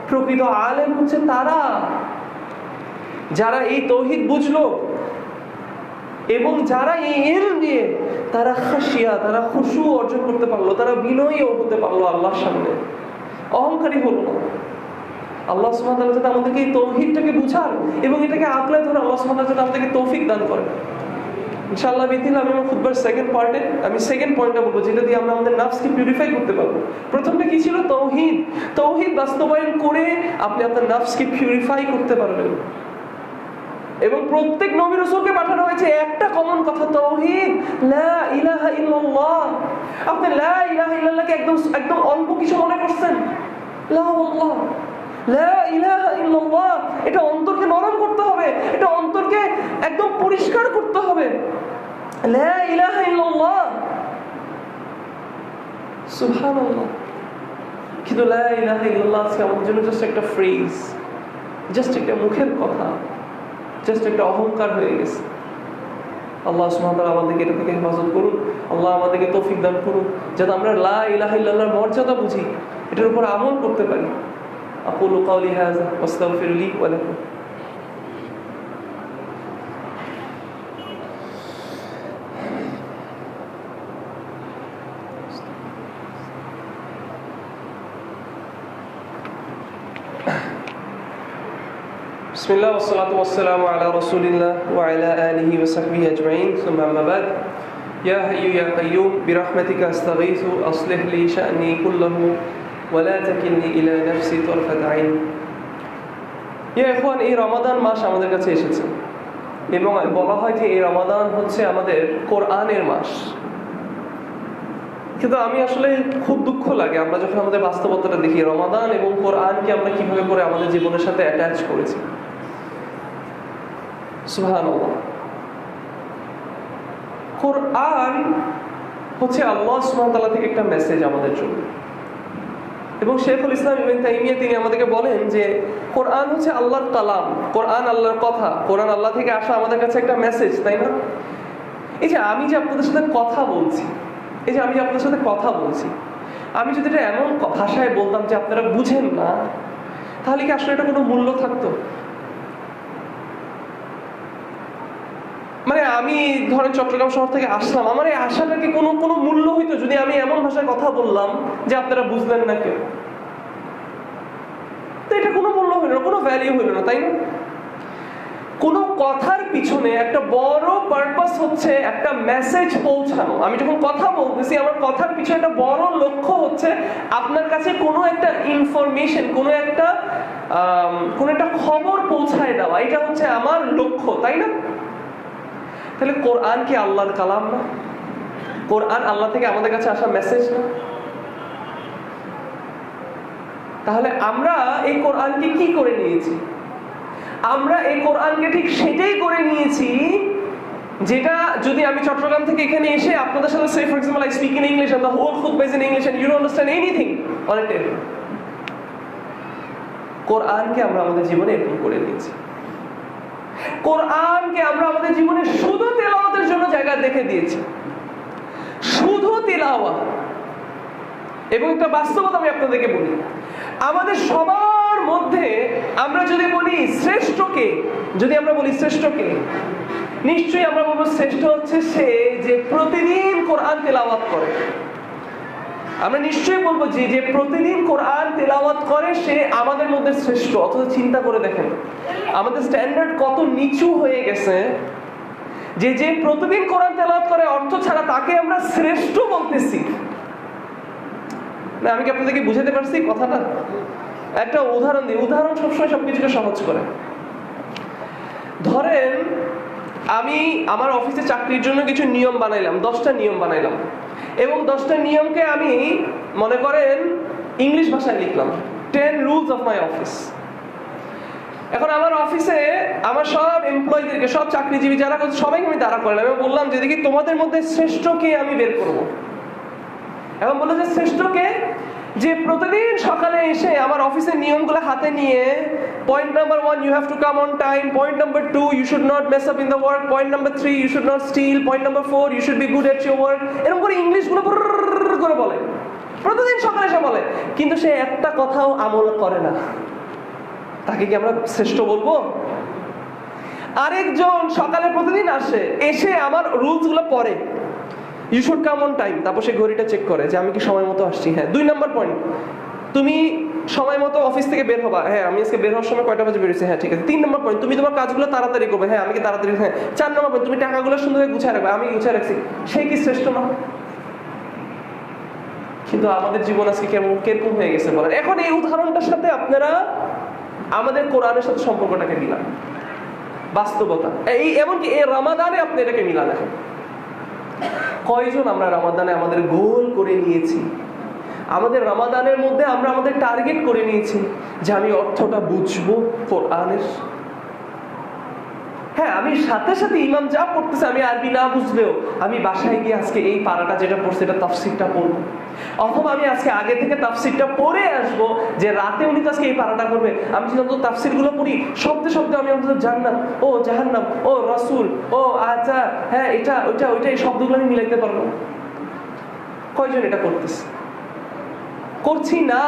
প্রকৃত আলেম হচ্ছে তারা যারা এই তাওহীদ বুঝলো এবং যারা এই ইলম দিয়ে তারা খাশিয়া, তারা খুশু অর্জন করতে পারলো, তারা বিনয়ী হতে পারলো আল্লাহর সামনে, অহংকারী হলো না। আল্লাহ সুবহানাহু ওয়া তাআলা আমাদেরকে এই তাওহীদটাকে বুঝার এবং এটাকে আঁকড়ে ধরে আল্লাহ সুবহানাহু ওয়া তাআলা আমাদেরকে তৌফিক দান করেন। ইনশাআল্লাহ বিদিল্লাহ আমি আমার খুতবার সেকেন্ড পার্টে আমি সেকেন্ড পয়েন্টটা বলবো, যেটা দিয়ে আমরা আমাদের নাফসকে পিউরিফাই করতে পারবো। প্রথমটা কি ছিল? তাওহীদ বাস্তবায়ন করে আপনি আপনার নাফসকে পিউরিফাই করতে পারবেন। এবং প্রত্যেক নবী রাসূলকে পাঠানো হয়েছে একটা কমন কথা, তাওহীদ, লা ইলাহা ইল্লাল্লাহ। আপনি লা ইলাহা ইল্লাল্লাহকে একদম অল্প কিছু মনে করছেন? লা আল্লাহ, লা ইলাহা ইল্লাল্লাহ, এটা অন্তরকে নরম করতে হবে, এটা অন্তরকে একদম পরিষ্কার করতে হবে। লা ইলাহা ইল্লাল্লাহ সুবহানাল্লাহ। কিন্তু লা ইলাহা ইল্লাল্লাহ আজকে আমাদের জন্য জাস্ট একটা ফ্রেজ, জাস্ট একটা মুখের কথা, জাস্ট একটা অহংকার হয়ে গেছে। আল্লাহ সুবহানাহু ওয়া তাআলা আমাদেরকে এটা থেকে হেফাজত করুন। আল্লাহ আমাদেরকে তৌফিক দান করুন যাতে আমরা লা ইলাহা ইল্লাল্লাহর মর্যাদা বুঝি, এটার উপর আমল করতে পারি। আকুলু কাওলি হাযা ওয়াস্তাগফিরু লি ওয়া লাকুম। বিসমিল্লাহ ওয়াসসালাতু ওয়াসসালামু আলা রাসূলিল্লাহ ওয়া আলা আলিহি ওয়া সাহবিহি আজমাইন, সুম্মা আম্মা বাদ। ইয়া হাইয়্যু ইয়া কাইয়্যুম বিরাহমাতিকা আস্তাগীথু আসলিহ লি শা'নি কুল্লাহু ওয়া লা তাকিলনি ইলা নাফসি তারফাত আইন। ইয়া ইখওয়ান, এই রমাদান মাস আমাদের কাছে এসেছে এবং বলা হয় যে এই রমাদান হচ্ছে আমাদের কোরআনের মাস। কিন্তু আমি আসলে খুব দুঃখ লাগে আমরা যখন আমাদের বাস্তবতাটা দেখি, রমাদান এবং কোরআনকে আমরা কিভাবে করে আমাদের জীবনের সাথে অ্যাটাচ করেছি। সুবহানাল্লাহ। কোরআন হচ্ছে আল্লাহ সুবহানাহু ওয়া তাআলা থেকে একটা মেসেজ আমাদের জন্য, এবং শেখুল ইসলাম ইবনে তাইমিয়া তিনি আমাদেরকে বলেন যে কোরআন হচ্ছে আল্লাহর কালাম, কোরআন আল্লাহর কথা, কোরআন আল্লাহ থেকে আসা আমাদের কাছে একটা মেসেজ, তাই না? এই যে আমি যে আপনাদের সাথে কথা বলছি, আমি যদি এটা এমন ভাষায় বলতাম যে আপনারা বুঝেন না, তাহলে কি আসলে এটা কোনো মূল্য থাকতো? মানে আমি ধরেন চট্টগ্রাম শহর থেকে আসলাম, আমার এই আশাটা কি কোনো মূল্য হইতো যদি আমি এমন ভাষায় কথা বললাম যে আপনারা বুঝলেন না কেউ? তো এটা কোনো মূল্য হইল না, কোনো ভ্যালিউ হইল না, তাই না? কোনো কথার পিছনে একটা বড় পারপাস হচ্ছে একটা মেসেজ পৌঁছানো। আমি যখন কথা বলতেছি, আমার কথার পিছনে একটা বড় লক্ষ্য হচ্ছে আপনার কাছে কোনো একটা ইনফরমেশন, কোনো একটা খবর পৌঁছায় দেওয়া। এটা হচ্ছে আমার লক্ষ্য, তাই না? তাহলে কোরআন কি আল্লাহর কালাম না? কোরআন আল্লাহ থেকে আমাদের কাছে আসা মেসেজ না? তাহলে আমরা এই কোরআনকে কি করে নিয়েছি? আমরা এই কোরআনকে ঠিক সেটাই করে নিয়েছি যেটা যদি আমি চট্টগ্রাম থেকে এখানে এসে আপনাদের সাথে, say for example I speak in English and the whole khutbah is in English and you don't understand anything, অনেকটা কোরআনকে আমরা আমাদের জীবনে এরকম করে নিয়েছি। কোরআনকে আমরা আমাদের জীবনে শুধু তেলাওয়াতের জন্য জায়গা দেখে দিয়েছি, শুধু তেলাওয়াত। এবং একটা বাস্তবতা আমি আপনাদেরকে বলি, আমাদের সবার মধ্যে আমরা যদি বলি শ্রেষ্ঠকে, নিশ্চয়ই আমরা বলবো শ্রেষ্ঠ হচ্ছে সে যে প্রতিদিন কোরআন তেলাওয়াত করে। আমরা নিশ্চয়ই বলবো যে প্রতিদিন কোরআন তেলাওয়াত করে সে আমাদের মধ্যে শ্রেষ্ঠ। অথচ চিন্তা করে দেখেন আমাদের স্ট্যান্ডার্ড কত নিচু হয়ে গেছে যে প্রতিদিন কোরআন তেলাওয়াত করে অর্থ ছাড়া তাকে আমরা শ্রেষ্ঠ বলতেছি না। আমি কি আপনাদেরকে বুঝাতে পারছি কথাটা? একটা উদাহরণ দিই। উদাহরণ সবসময় সবকিছুকে সহজ করে। ধরেন আমি আমার অফিসে চাকরির জন্য কিছু নিয়ম বানাইলাম, 10টা নিয়ম বানাইলাম, এবং 10টা নিয়মকে আমি মনে করেন ইংলিশ ভাষায় লিখলাম, 10 rules of my office। এখন আমার অফিসে আমার সব এমপ্লয়ীদেরকে, সব চাকরিজীবী যারা সবাইকে আমি দাঁড়া করলাম এবং বললাম যে দেখি তোমাদের মধ্যে শ্রেষ্ঠকে আমি বের করবো। এখন বললো যে শ্রেষ্ঠকে যে প্রতিদিন সকালে এসে আমার অফিসের নিয়মগুলো হাতে নিয়ে, point number 1 you have to come on time, point number 2 you should not mess up in the work, point number 3 you should not steal, point number 4 you should be good at your work। এরকম করে ইংলিশগুলো করে বলে, প্রতিদিন সকালে এসে বলে, কিন্তু সে একটা কথাও আমল করে না। তাকে কি আমরা শ্রেষ্ঠ বলবো? আরেকজন সকালে প্রতিদিন আসে, এসে আমার রুলস গুলো পড়ে, you should come on time, তারপর সে ঘড়িটা চেক করে যে আমি কি সময় মতো আসছি। হ্যাঁ। 2 নম্বর পয়েন্ট, তুমি সময় মতো অফিস থেকে বের হবা। হ্যাঁ, আমি আজকে বের হওয়ার সময় কয়টা বাজে বেরিয়েছি। হ্যাঁ, ঠিক আছে। 3 নম্বর পয়েন্ট, তুমি তোমার কাজগুলো তাড়াতাড়ি করবে। হ্যাঁ, আমি কি তাড়াতাড়ি। হ্যাঁ। 4 নম্বর পয়েন্ট, তুমি টাকাগুলো সুন্দরভাবে গুছিয়ে রাখবে। আমি গুছিয়ে রাখছি। সে কি শ্রেষ্ঠ না? কিন্তু আমাদের জীবন আজকে কিরকম হয়ে গেছে বলেন। এখন এই উদাহরণটার সাথে আপনারা আমাদের কোরআনের সাথে সম্পর্কটাকে মিলান, বাস্তবতা। এমনকি এই রমাদানে আপনি এটাকে মিলান। এখন কয়জন আমরা রমাদানে আমাদের গোল করে নিয়েছি, আমাদের রমাদানের মধ্যে আমরা আমাদের টার্গেট করে নিয়েছি যে আমি অর্থটা বুঝবো কোরআনের। হ্যাঁ, আমি সাথে সাথে ইমাম যা পড়তেছে আমি আরবি না বুঝলেও আমি বাসায় গিয়ে আজকে এই পারাটা যেটা পড়ছে এটা তাফসীরটা পড়বো। অথবা আমি আজকে আগে থেকে তাফসিরটা পড়ে আসবো, যে রাতে উনি তো আজকে এই পারাটা করবে, আমি যদি অন্তত তাফসির গুলো পড়ি শব্দে শব্দে আমি অন্তত জান্নাত, ও জাহান্নাম, ও রাসূল, ও আচ্ছা হ্যাঁ এটা ওইটা ওইটা, এই শব্দগুলো আমি মিলাইতে পারবো। কয়জন এটা করতেছে? করছি না।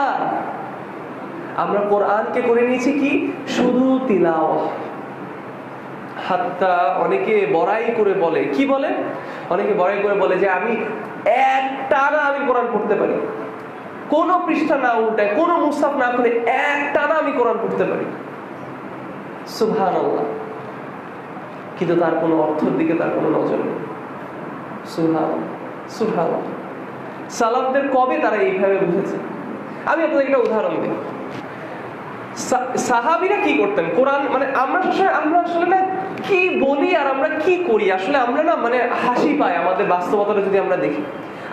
আমরা কোরআনকে করে নিয়েছি কি শুধু তিলাওয়াত। হাত্তা অনেকে বড়াই করে বলে, কি বলে, অনেকে বড়াই করে বলে যে আমি একটানা আমি কোরআন পড়তে পারি, কোনো পৃষ্ঠা না উল্টায়, কোনো মুসাফ না খুলে একটানা আমি কোরআন পড়তে পারি। সুবহানাল্লাহ। কিন্তু তার কোনো অর্থের দিকে তার কোনো নজর নেই। সুবহানাল্লাহ, সুবহানাল্লাহ। সালাফদের কবে তারা এইভাবে বুঝেছে? আমি আপনাদের একটা উদাহরণ দিই। সাহাবীরা কি করতেন? কোরআন মানে আমরা আসলে না কি বলি আর আমরা কি করি, আসলে আমরা না মানে হাসি পায় আমাদের বাস্তবতাটা যদি আমরা দেখি।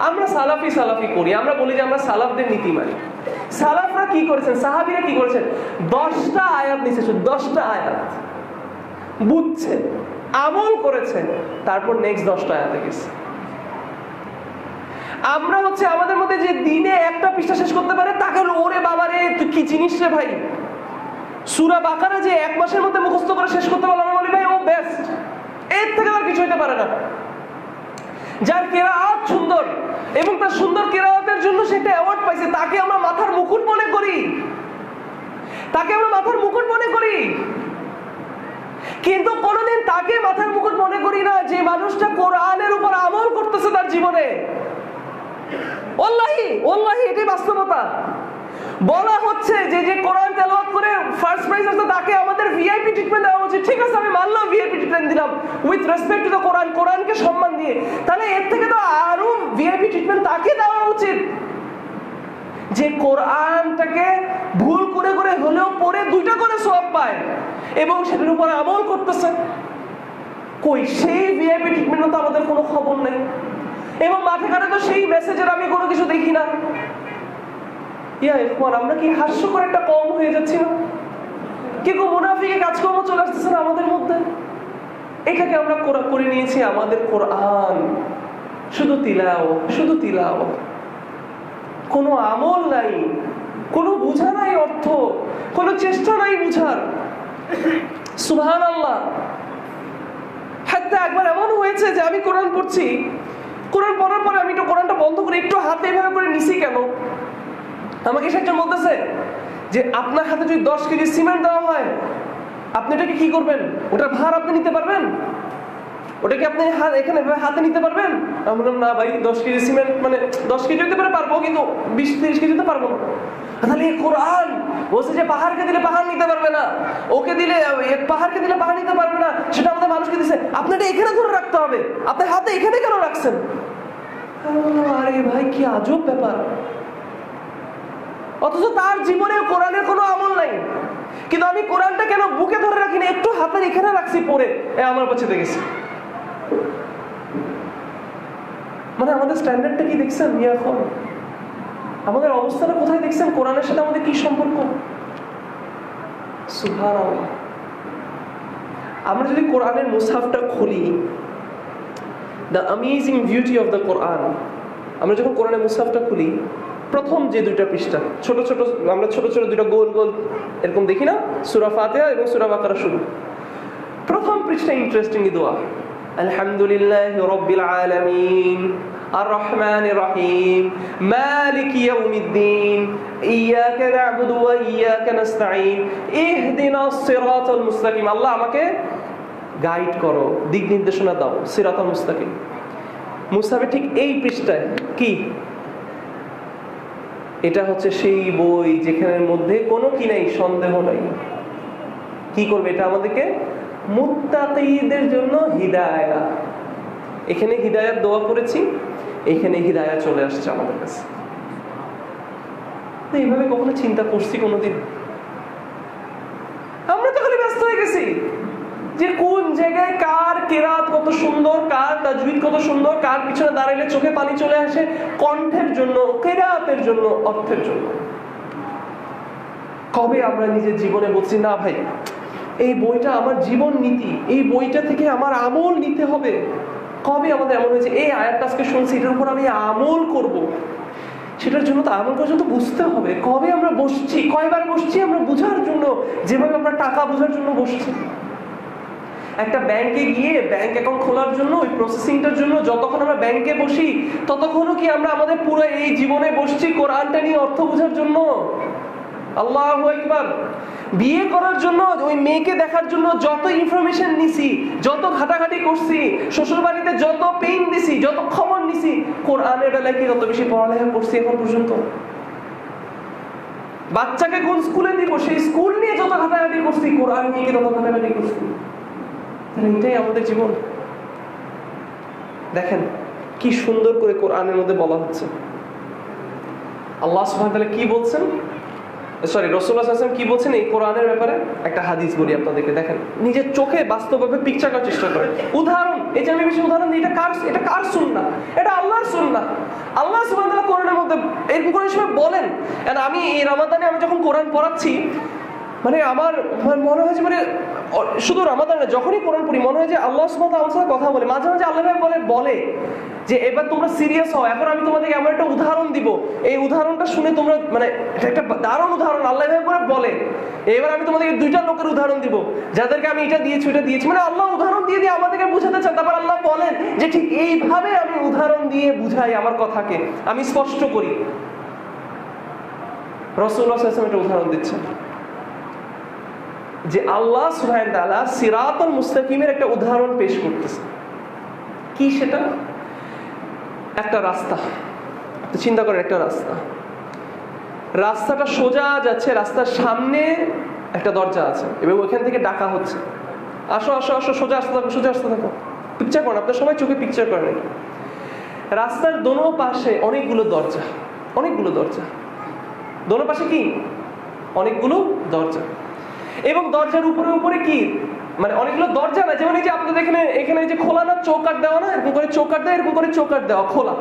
আমরা সালাফি করি, আমরা বলি যে আমরা সালাফদের নীতি মানি। সালাফরা কি করেছেন, সাহাবীরা কি করেছেন? 10টা আয়াত নিচে, 10টা আয়াত বুঝছে, আমল করেছে, তারপর নেক্সট 10টা আয়াতে গেছে। আমরা হচ্ছে আমাদের মধ্যে যে দিনে একটা পৃষ্ঠা শেষ করতে পারে তাকে ওরে বাবা রে তুই কি জিনিস রে ভাই, সূরা বাকারা যে 1 মাসের মধ্যে মুখস্থ করে শেষ করতে পারলো, আমরা বলি ভাই ও বেস্ট, এর থেকে আর কিছু হতে পারে না। যার কেরাআত সুন্দর এবং তার সুন্দর কেরাআতের জন্য সেটা অ্যাওয়ার্ড পাইছে, তাকে আমরা মাথার মুকুট মনে করি, তাকে আমরা মাথার মুকুট মনে করি। কিন্তু কোনোদিন তাকে মাথার মুকুট মনে করি না যে মানুষটা কোরআনের উপর আমল করতেছে তার জীবনে। ওয়াল্লাহি এটাই বাস্তবতা। বলা হচ্ছে যে যে কোরআন তেলাওয়াত করে ফার্স্ট প্রাইজ আসছে তাকে আমাদের ভিআইপি ট্রিটমেন্ট দেওয়া উচিত। ঠিক আছে, আমি মানলাম ভিআইপি ট্রিটমেন্ট দিলাম উইথ রেসপেক্ট টু দ্য কোরআন, কোরআনকে সম্মান দিয়ে। তাহলে এর থেকে তো আরো ভিআইপি ট্রিটমেন্ট তাকে দেওয়া উচিত যে কোরআনটাকে ভুল করে করে হলেও পড়ে 2টা করে সওয়াব পায় এবং সেটার উপর আমল করতেছে। কই সেই ভিআইপি ট্রিটমেন্ট তো আমাদের কোনো খবর নেই, এবং মাঠে ঘাটে তো সেই মেসেজের আমি কোনো কিছু দেখি না। আমরা কি হাস্যকর একটা কম হয়ে যাচ্ছি না? কি মুনাফিকে কাজকর্ম চলে আসতেছে না আমাদের মধ্যে? এটাকে আমরা করে নিয়েছি আমাদের কোরআন শুধু তিলাওয়াত, কোনো আমল নাই, কোনো বুঝা নাই অর্থ, কোনো চেষ্টা নাই বুঝার। সুবহানাল্লাহ। হাত্তা একবার এমন হয়েছে যে আমি কোরআন পড়ছি, কোরআন পড়ার পরে আমি একটু কোরআনটা বন্ধ করে একটু হাতে এভাবে করে নিছি কেন? আমাকে একজন বলতেছে যে আপনার হাতে যদি 10 কেজি সিমেন্ট দেওয়া হয় আপনি এটাকে কি করবেন? ওটার ভার আপনি নিতে পারবেন? ওটাকে আপনি এখানে হাতে নিতে পারবেন? আমি বললাম না ভাই, 10 কেজি সিমেন্ট মানে 10 কেজি হতে পারবো, কিন্তু 20-30 কেজি তো পারবো না। তাহলে এই কোরআন বলছে যে পাহাড়কে দিলে পাহাড় নিতে পারবে না, ওকে দিলে পাহাড়কে দিলে পাহাড় নিতে পারবে না, সেটা আমাদের মানুষকে দিছে, আপনি এটা এখানে ধরে রাখতে হবে, আপনার হাতে এখানে কেন রাখছেন? আরে ভাই কি আজব ব্যাপার। অথচ তার জীবনে কোরআনের কোনো আমল নাই, কিন্তু আমি কোরআনটা কেন বুকে ধরে রাখি না, একটু হাতের এখানে রাখছি পরে আমার পছন্দ গেছে। মানে আমাদের স্ট্যান্ডার্ডটা কি দেখছেন? এখন আমাদের অবস্থাটা কোথায় দেখছেন? কোরআনের সাথে আমাদের কি সম্পর্ক? সুবহানাল্লাহ। আমরা যদি কোরআনের মুসহাফটা খুলি, the amazing beauty of the Quran, আমরা যখন কোরআনের মুসহাফটা খুলি প্রথম যে 2টা পৃষ্ঠা ছোট ছোট, আমরা ছোট ছোট 2টা গোল গোল এরকম দেখি না, সূরা ফাতিহা এবং সূরা বাকারা শুরু। প্রথম পৃষ্ঠা ইন্টারেস্টিংলি দোয়া, আলহামদুলিল্লাহি রাব্বিল আলামিন আর রহমানির রহিম মালিকি ইয়াউমিদ্দিন ইয়াকা না'বুদু ওয়া ইয়াকা নাস্তাঈন ইহদিনাস সিরাতাল মুস্তাকিম। আল্লাহ আমাকে গাইড করো, দিক নির্দেশনা দাও, সিরাতাল মুস্তাকিম। মুসাফে ঠিক এই পৃষ্ঠায় কি, এটা হচ্ছে সেই বই যেখানের মধ্যে কোনো কি নাই, সন্দেহ নাই। কি করবে? এটা আমাদেরকে মুত্তাকিদের জন্য হিদায়াত। এখানে হিদায়াত দোয়া করেছি, এখানে হিদায়াত চলে আসছে আমাদের কাছে। এইভাবে কখনো চিন্তা করছি কোনোদিন? আমরা তো খালি ব্যস্ত হয়ে গেছি যে কোন জায়গায় কার কেরাত কত সুন্দর, কার তাজবিদ কত সুন্দর, কার পিছনে দাঁড়াইলে চোখে পানি চলে আসে, কণ্ঠের জন্য, কেরাতের জন্য, অর্থের জন্য। কবে আমরা নিজের জীবনে বলছি না ভাই এই বইটা আমার জীবন নীতি, এই বইটা থেকে আমার আমল নিতে হবে? কবে আমাদের এমন হয়েছে এই আয়াতটা আজকে শুনছি, এটার উপর আমি আমল করব? সেটার জন্য তো এমন পর্যন্ত বুঝতে হবে কবে আমরা বসছি, কয়বার বসছি আমরা বোঝার জন্য, যেভাবে আমরা টাকা বোঝার জন্য বসছি। একটা ব্যাংকে গিয়ে ব্যাংক অ্যাকাউন্ট খোলার জন্য ওই প্রসেসিংটার জন্য যতক্ষণ আমরা ব্যাংকে বসি, ততক্ষণও কি আমরা আমাদের পুরো এই জীবনে বসছি কোরআনটা নিয়ে অর্থ বোঝার জন্য? আল্লাহু আকবার। বিয়ে করার জন্য ওই মেয়েকে দেখার জন্য যত ইনফরমেশন নিছি, যত ঘাটাঘাটি করছি, শ্বশুর বাড়িতে যত পেইন দিছি, যত খবর নিছি, কোরআনের বেলায় কি তত বেশি পড়ালেখা করছি এখন পর্যন্ত? বাচ্চাকে কোন স্কুলে দিব সেই স্কুল নিয়ে যত ঘাটাঘাটি করছি, কোরআন নিয়ে কি তত ঘাটাঘাটি করছি? তাহলে এটাই আমাদের জীবন। দেখেন কি সুন্দর করে কোরআনের মধ্যে বলা হচ্ছে। আল্লাহ সুবহানাহু ওয়া তাআলা কি বলছেন, রাসূলুল্লাহ সাল্লাল্লাহু আলাইহি ওয়াসাল্লাম কি বলছেন এই কোরআনের ব্যাপারে? একটা হাদিস বলি আপনাদেরকে, দেখেন নিজের চোখে বাস্তবভাবে পিকচার করার চেষ্টা করেন। উদাহরণ, এই যে আমি বেশি উদাহরণ দিই, এটা কার সুন্নাহ? এটা আল্লাহর সুন্নাহ। আল্লাহ সুবহানাহু ওয়া তাআলা কোরআনের মধ্যে এরকম করে সময় বলেন। কারণ আমি এই রমাদানে আমি যখন কোরআন পড়াচ্ছি, মানে আমার মনে হয় যে মানে শুধু রমাদানে যখনই কোরআন পড়ি মনে হয় যে আল্লাহ সুবহানাহু ওয়া তাআলা কথা বলে। মাঝে মাঝে আল্লাহ বলে যে এবার তোমরা সিরিয়াস হও, এখন আমি তোমাদেরকে এমন একটা উদাহরণ দিব, এই উদাহরণটা শুনে তোমরা, মানে এটা একটা দারুণ উদাহরণ আল্লাহ করে বলে, এবার আমি তোমাদেরকে দুইটা লোকের উদাহরণ দিব যাদেরকে আমি এটা দিয়েছি ওটা দিয়েছি। মানে আল্লাহ উদাহরণ দিয়ে দিয়ে আমাদেরকে বুঝাতে চান। তারপর আল্লাহ বলেন যে ঠিক এইভাবে আমি উদাহরণ দিয়ে বুঝাই আমার কথাকে, আমি স্পষ্ট করি। রাসূলুল্লাহ সাল্লাল্লাহু আলাইহি ওয়াসাল্লাম একটা উদাহরণ দিচ্ছেন যে আল্লাহ সুবহানাহু ওয়া তাআলা সিরাতুল মুস্তাকিমের একটা উদাহরণ পেশ করতেছে। কি সেটা? একটা রাস্তা, চিন্তা করেন একটা রাস্তাটা সোজা যাচ্ছে, রাস্তার সামনে একটা দরজা আছে এবং ওইখান থেকে ডাকা হচ্ছে, আসো আসো আসো, সোজা আসতে থাকো, সোজা আসতে থাকো। পিকচার করেন, আপনার সবাই চোখে পিকচার করেন। রাস্তার দোনো পাশে অনেকগুলো দরজা, দোনো পাশে কি অনেকগুলো দরজা, এবং দরজার উপরে উপরে কি মানে অনেকগুলো দরজা না, যেমন এই যে আপনাদের এখানে যে খোলা না চৌকাঠ দেওয়া না, এরকম করে চৌকাঠ দেওয়া, এরকম করে চৌকাঠ দেওয়া খোলা।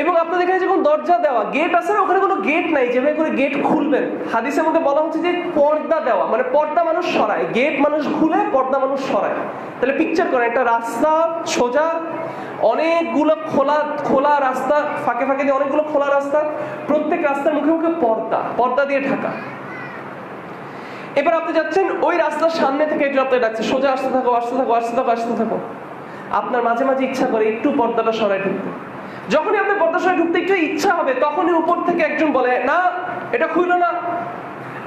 এবং আপনাদের এখানে যখন দরজা দেওয়া, গেট আছে না, ওখানে কোনো গেট নাই যেভাবে করে গেট খুলবেন। হাদিসের মধ্যে বলা হচ্ছে যে পর্দা দেওয়া, মানে পর্দা মানুষ সরায়, গেট মানুষ খুলে, পর্দা মানুষ সরায়। তাহলে পিকচার করেন একটা রাস্তা সোজা, অনেকগুলো খোলা রাস্তা, ফাঁকে ফাঁকে দিয়ে অনেকগুলো খোলা রাস্তা, প্রত্যেক রাস্তার মুখে মুখে পর্দা দিয়ে ঢাকা। এবার আপনি যাচ্ছেন ওই রাস্তার সামনে থেকে একজন আপনাকে ডাকছে, সোজা আসতে থাকো, আসতে থাকো, আসতে থাকো, আসতে থাকো। আপনার মাঝে মাঝে ইচ্ছা করে একটু পর্দাটা সরাই ঢুকতে। যখনই আপনি পর্দা সরাই ঢুকতে একটু ইচ্ছা হবে, তখনই উপর থেকে একজন বলে, না এটা খুইলো না,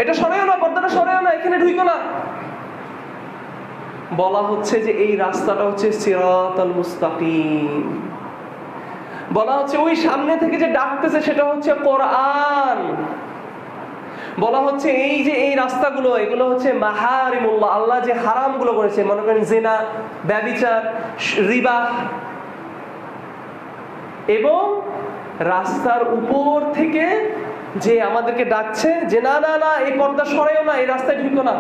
এটা সরাইও না, পর্দাটা সরাইও না, এখানে ঢুইকো না। বলা হচ্ছে যে এই রাস্তাটা হচ্ছে সিরাতুল মুস্তাকিম। বলা হচ্ছে ওই সামনে থেকে যে ডাকতেছে সেটা হচ্ছে কোরআন। বলা হচ্ছে এই যে এই রাস্তাগুলো, এগুলো হচ্ছে মাহারিমুল্লাহ, আল্লাহ যে হারামগুলো করেছে, মনে করেন জিনা, ব্যভিচার, রিবা। এবং রাস্তার উপর থেকে যে আমাদেরকে ডাকছে যে না না না, এই পর্দা সরাইও না, এই রাস্তায় ঢুকো না,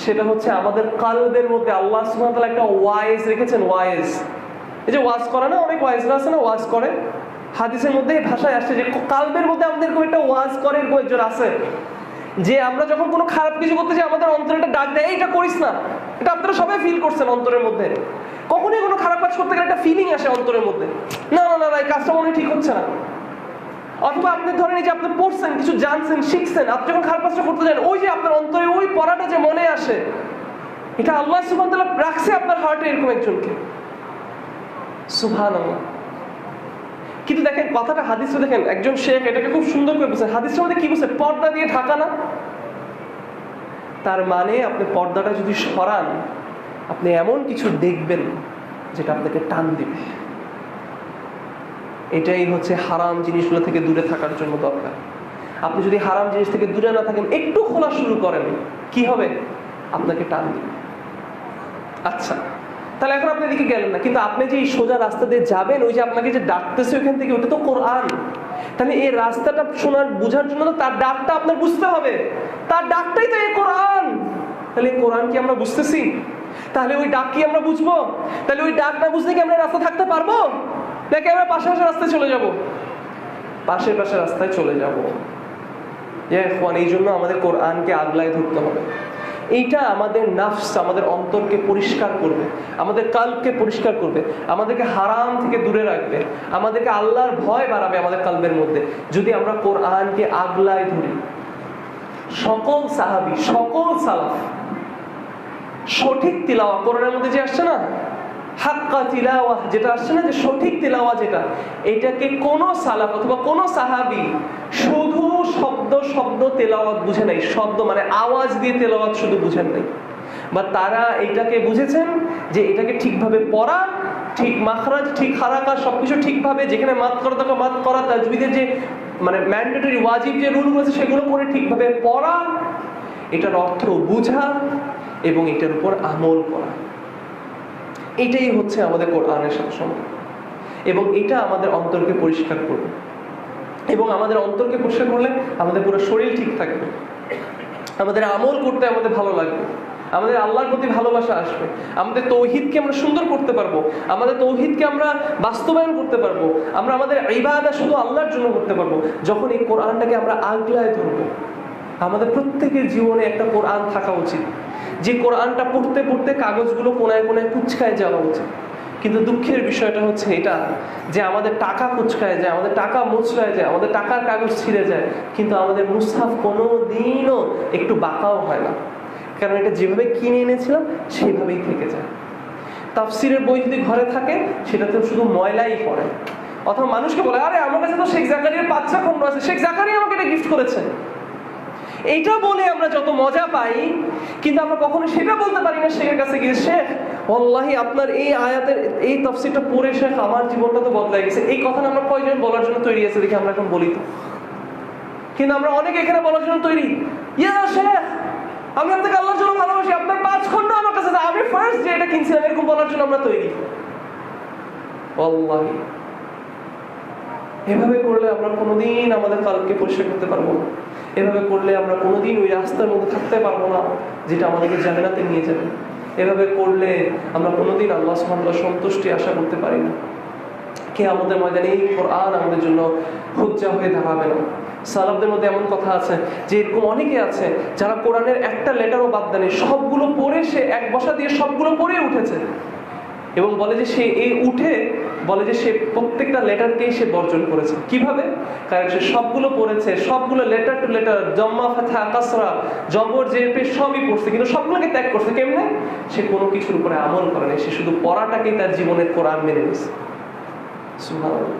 সেটা হচ্ছে আমাদের কালবের মধ্যে আল্লাহ সুবহানাহু ওয়া তাআলা একটা ওয়াইজ রেখেছেন। ওয়াইজ, এই যে ওয়াজ করে না, অনেক ওয়াইজরা আছে না ওয়াজ করে, হাদিসের মধ্যে এই ভাষায় আসছে যে কালবের মধ্যে আমাদের একটা ওয়াজ করে, এরকম একজন আছে যে আমরা যখন কোনো খারাপ কিছু করতে যাই আমাদের অন্তরে একটা ডাক দেয়, এটা করিস না। এটা আপনারা সবাই ফিল করছেন অন্তরের মধ্যে। কখনোই কোনো খারাপ কাজ করতে গেলে একটা ফিলিং আসে অন্তরের মধ্যে, না না না এই কাজটা মনে ঠিক হচ্ছে না। অথবা আপনি ধরেন এই যে আপনি পড়ছেন, কিছু জানছেন, শিখছেন, আপনি যখন খারাপ কাজটা করতে যান, ওই যে আপনার অন্তরে ওই পড়াটা যে মনে আসে, এটা আল্লাহ সুবহানাহু ওয়া তাআলা রাখছে আপনার হার্টে এরকম একজনকে। সুবহানাল্লাহ। কিন্তু দেখেন কথাটা হাদিসে দেখেন, একজন শেখ এটাকে খুব সুন্দর করে বলছেন। হাদিসের মধ্যে কি বলছে? পর্দা দিয়ে ঢাকা না। তার মানে আপনি পর্দাটা যদি সরান, আপনি এমন কিছু দেখবেন যেটা আপনাকে টান দিবে। এটাই হচ্ছে হারাম জিনিসগুলো থেকে দূরে থাকার জন্য দরকার। আপনি যদি হারাম জিনিস থেকে দূরে না থাকেন, একটু খোলা শুরু করেন, কি হবে? আপনাকে টান দিবে। আচ্ছা, তাহলে এখন আপনি এদিকে গেলেন না, কিন্তু আপনি যে এই সোজা রাস্তা দিয়ে যাবেন, ওই যে আপনাকে যে ডাকতেছে ওখান থেকে, ওটা তো কোরআন। তাহলে এই রাস্তাটা শোনার বোঝার জন্য তো তার ডাকটা আপনার বুঝতে হবে, তার ডাকটাই তো এই কোরআন। তাহলে এই কোরআন কি আমরা বুঝতেছি? তাহলে ওই ডাক কি আমরা বুঝবো? তাহলে ওই ডাক না বুঝলে কি আমরা রাস্তা থাকতে পারবো? নাকি আমরা পাশে রাস্তায় চলে যাব? পাশে রাস্তায় চলে যাব। এই জন্য আমাদের কোরআনকে আগলায় ধরতে হবে। এইটা আমাদের নাফস, আমাদের অন্তরকে পরিষ্কার করবে, আমাদের কালবকে পরিষ্কার করবে, আমাদেরকে হারাম থেকে দূরে রাখবে, আমাদেরকে আল্লাহর ভয় বাড়াবে আমাদের কালবের মধ্যে যদি আমরা কোরআনকে আগলায় ধরি। সকল সাহাবী, সকল সালাফ সঠিক তিলাওয়া কোরআনের মধ্যে যে আসছে না, হাক্কা তিলাওয়া যেটা আসছে না, যে সঠিক তিলাওয়া যেটা, এটাকে কোন সালাফ অথবা কোন সাহাবী শুধু শব্দ শব্দ তেলাওয়াত বুঝে নাই, শব্দ মানে আওয়াজ দিয়ে তেলাওয়াত শুধু বুঝেন নাই, বা তারা এটাকে বুঝেছেন যে এটাকে ঠিকভাবে পড়া, ঠিক মাখরাজ, ঠিক হারাকা, সবকিছু ঠিকভাবে, যেখানে মাদ করা দরকার মাদ করা, তাজবিদের যে মানে ম্যান্ডেটরি ওয়াজিব যে রুলগুলো আছে সেগুলো করে ঠিকভাবে পড়া, এটার অর্থ বুঝা এবং এটার উপর আমল করা। এটাই হচ্ছে আমাদের কোরআনের সাথে সম্পর্ক, এবং এটা আমাদের অন্তরকে পরিষ্কার করবে, এবং আমাদের অন্তরকে পরিষ্কার করলে আমাদের পুরো শরীর ঠিক থাকবে, আমাদের আমল করতে আমাদের ভালো লাগবে, আমাদের আল্লাহর প্রতি ভালোবাসা আসবে, আমাদের তৌহিদকে আমরা সুন্দর করতে পারবো, আমাদের তৌহিদকে আমরা বাস্তবায়ন করতে পারবো, আমরা আমাদের ইবাদত শুধু আল্লাহর জন্য করতে পারবো যখন এই কোরআনটাকে আমরা আগলায় ধরবো। আমাদের প্রত্যেকের জীবনে একটা কোরআন থাকা উচিত, যে কোরআনটা পড়তে পড়তে কাগজগুলো কোনায় কোনায় কুচকায় যাওয়া উচিত। কিন্তু দুঃখের বিষয়টা হচ্ছে এটা যে আমাদের টাকা কুচকায় যায়, আমাদের টাকা মুচড়ায় যায়, আমাদের টাকার কাগজ ছিঁড়ে যায়, কিন্তু আমাদের মুসহাফ কোনো দিনও একটু বাঁকাও হয় না, কারণ এটা যেভাবে কিনে এনেছিলাম সেইভাবেই থেকে যায়। তাফসিরের বই যদি ঘরে থাকে সেটাতে শুধু ময়লাই পড়ে, অথবা মানুষকে বলে আরে আমার কাছে তো শেখ জাকারিয়ার 5টা খণ্ড আছে, শেখ জাকারিয়া আমাকে এটা গিফট করেছে। এইটা বলে আমরা যত মজা পাই, কিন্তু আমরা কখনো সেটা বলতে পারি না শেখের কাছে গিয়ে, শেখ ওয়াল্লাহি আপনার এই আয়াতের এই তাফসীরটা পড়ে শেখ আমার জীবনটা তো বদলাই গেছে। এই কথা আমরা কয়জন বলার জন্য তৈরি আছে দেখি আমরা এখন বলি তো, কিন্তু আমরা অনেকে এখানে বলার জন্য তৈরি, ইয়া শেখ আমি আপনাকে আল্লাহর জন্য ভালোবাসি, আপনার 5 খণ্ড আমার কাছে, আমি ফার্স্ট যে এটা কিনছিলাম, এরকম বলার জন্য আমরা তৈরি। ওয়াল্লাহি এভাবে করলে আমরা কোনোদিন আমাদের কালকে পরিষ্কার করতে পারবো না, এভাবে করলে আমরা কোনোদিন ওই রাস্তার মধ্যে থাকতে পারবো না যেটা আমাদেরকে জান্নাতে নিয়ে যাবে। এভাবে করলে আমরা কোনোদিন আল্লাহ সুবহানাহু ওয়া তাআলার সন্তুষ্টি আশা করতে পারি না। কিয়ামতের ময়দানে এই কোরআন আমাদের জন্য হুজ্জা হয়ে দাঁড়াবে না। সালাফদের মধ্যে এমন কথা আছে যে এরকম অনেকে আছে যারা কোরআনের একটা লেটারও বাদ দেয়নি, সবগুলো পড়ে সে এক বসা দিয়ে সবগুলো পড়ে উঠেছে, এবং বলে যে সে এই উঠে বলে যে সে প্রত্যেকটা লেটারকেই সে বর্জন করেছে। কিভাবে? কারণ সে সবগুলো পড়েছে, সবগুলো লেটার টু লেটার, জম্মা ফাথা কাসরা জবর জের সবই পড়ছে, কিন্তু সবগুলোকে ত্যাগ করছে। কেমনে? সে কোনো কিছুর উপরে আমল করে নাই, সে শুধু পড়াটাকেই তার জীবনের কোরআন মেনে নিয়েছে। সুবহানাল্লাহ।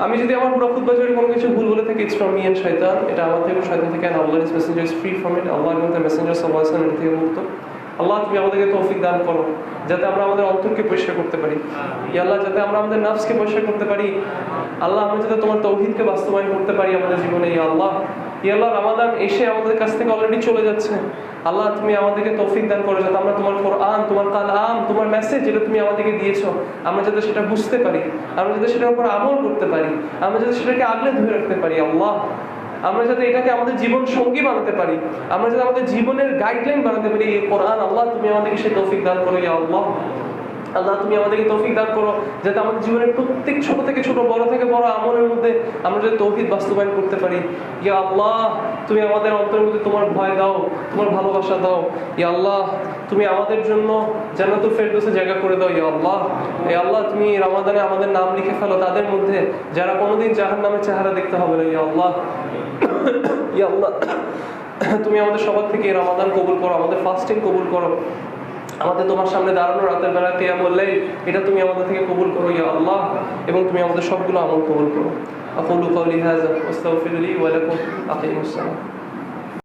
আমি যদি আমার পুরো খুতবা জুড়ে কোনো কিছু ভুল বলে থাকি, ইটস ফ্রম মি এন্ড শয়তান, এটা আমার থেকে শয়তান থেকে, and Allah is messenger is free from it, আল্লাহ এবং তার মেসেঞ্জার সাল্লাল্লাহু আলাইহি ওয়াসাল্লাম থেকে মুক্ত। আল্লাহ তুমি আমাদেরকে তৌফিক দান করো যাতে আমরা আমাদের অন্তরকে পরিষ্কার করতে পারি, ইয়া আল্লাহ যাতে আমরা আমাদের নফসকে পরিষ্কার করতে পারি, আল্লাহ আমরা যাতে তোমার তৌহিদকে বাস্তবায়ন করতে পারি আমাদের জীবনে। ইয়া আল্লাহ রমাদান এসে আমাদের কাছ থেকে অলরেডি চলে যাচ্ছে, আল্লাহ তুমি আমাদেরকে তৌফিক দান করো যাতে আমরা তোমার কোরআন, তোমার কালাম, তোমার মেসেজ যেটা তুমি আমাদেরকে দিয়েছো, আমরা যাতে সেটা বুঝতে পারি, আমরা যাতে সেটার উপর আমল করতে পারি, আমরা যাতে সেটাকে আগলে ধরে রাখতে পারি। আল্লাহ আমরা যাতে এটাকে আমাদের জীবন সঙ্গী বানাতে পারি, আমরা যাতে আমাদের জীবনের গাইডলাইন বানাতে পারি এই কোরআন, আল্লাহ তুমি আমাদেরকে সেই তৌফিক দান করো। ইয়া আল্লাহ আল্লাহ তুমি আমাদেরকে তৌফিক দান করো যাতে আমাদের জীবনের প্রত্যেক ছোট থেকে ছোট, বড় থেকে বড় আমলের মধ্যে আমরা যাতে তৌহিদ বাস্তবায়ন করতে পারি। ইয়া আল্লাহ তুমি আমাদের অন্তরের মধ্যে তোমার ভয় দাও, তোমার ভালোবাসা দাও। ইয়া আল্লাহ তুমি আমাদের জন্য জান্নাতুল ফেরদৌসে জায়গা করে দাও। ইয়া আল্লাহ আল্লাহ তুমি রমাদানে আমাদের নাম লিখে ফেলো তাদের মধ্যে যারা কোনোদিন জাহান্নামের চেহারা দেখতে হবে না। ইয়া আল্লাহ ইয়া আল্লাহ তুমি আমাদের সবার থেকে রমাদান কবুল করো, আমাদের ফাস্টিং কবুল করো, আমাদের তোমার সামনে দাঁড়ানো রাতের বেলা কিয়ামুল লাইল এটা তুমি আমাদের থেকে কবুল করো। ইয়া আল্লাহ এবং তুমি আমাদের সবগুলো আমল কবুল করো। আকুলু কাওলি হাযা ওয়াস্তাগফিরু লি ওয়া লাকুম। আকিমুস সালাম।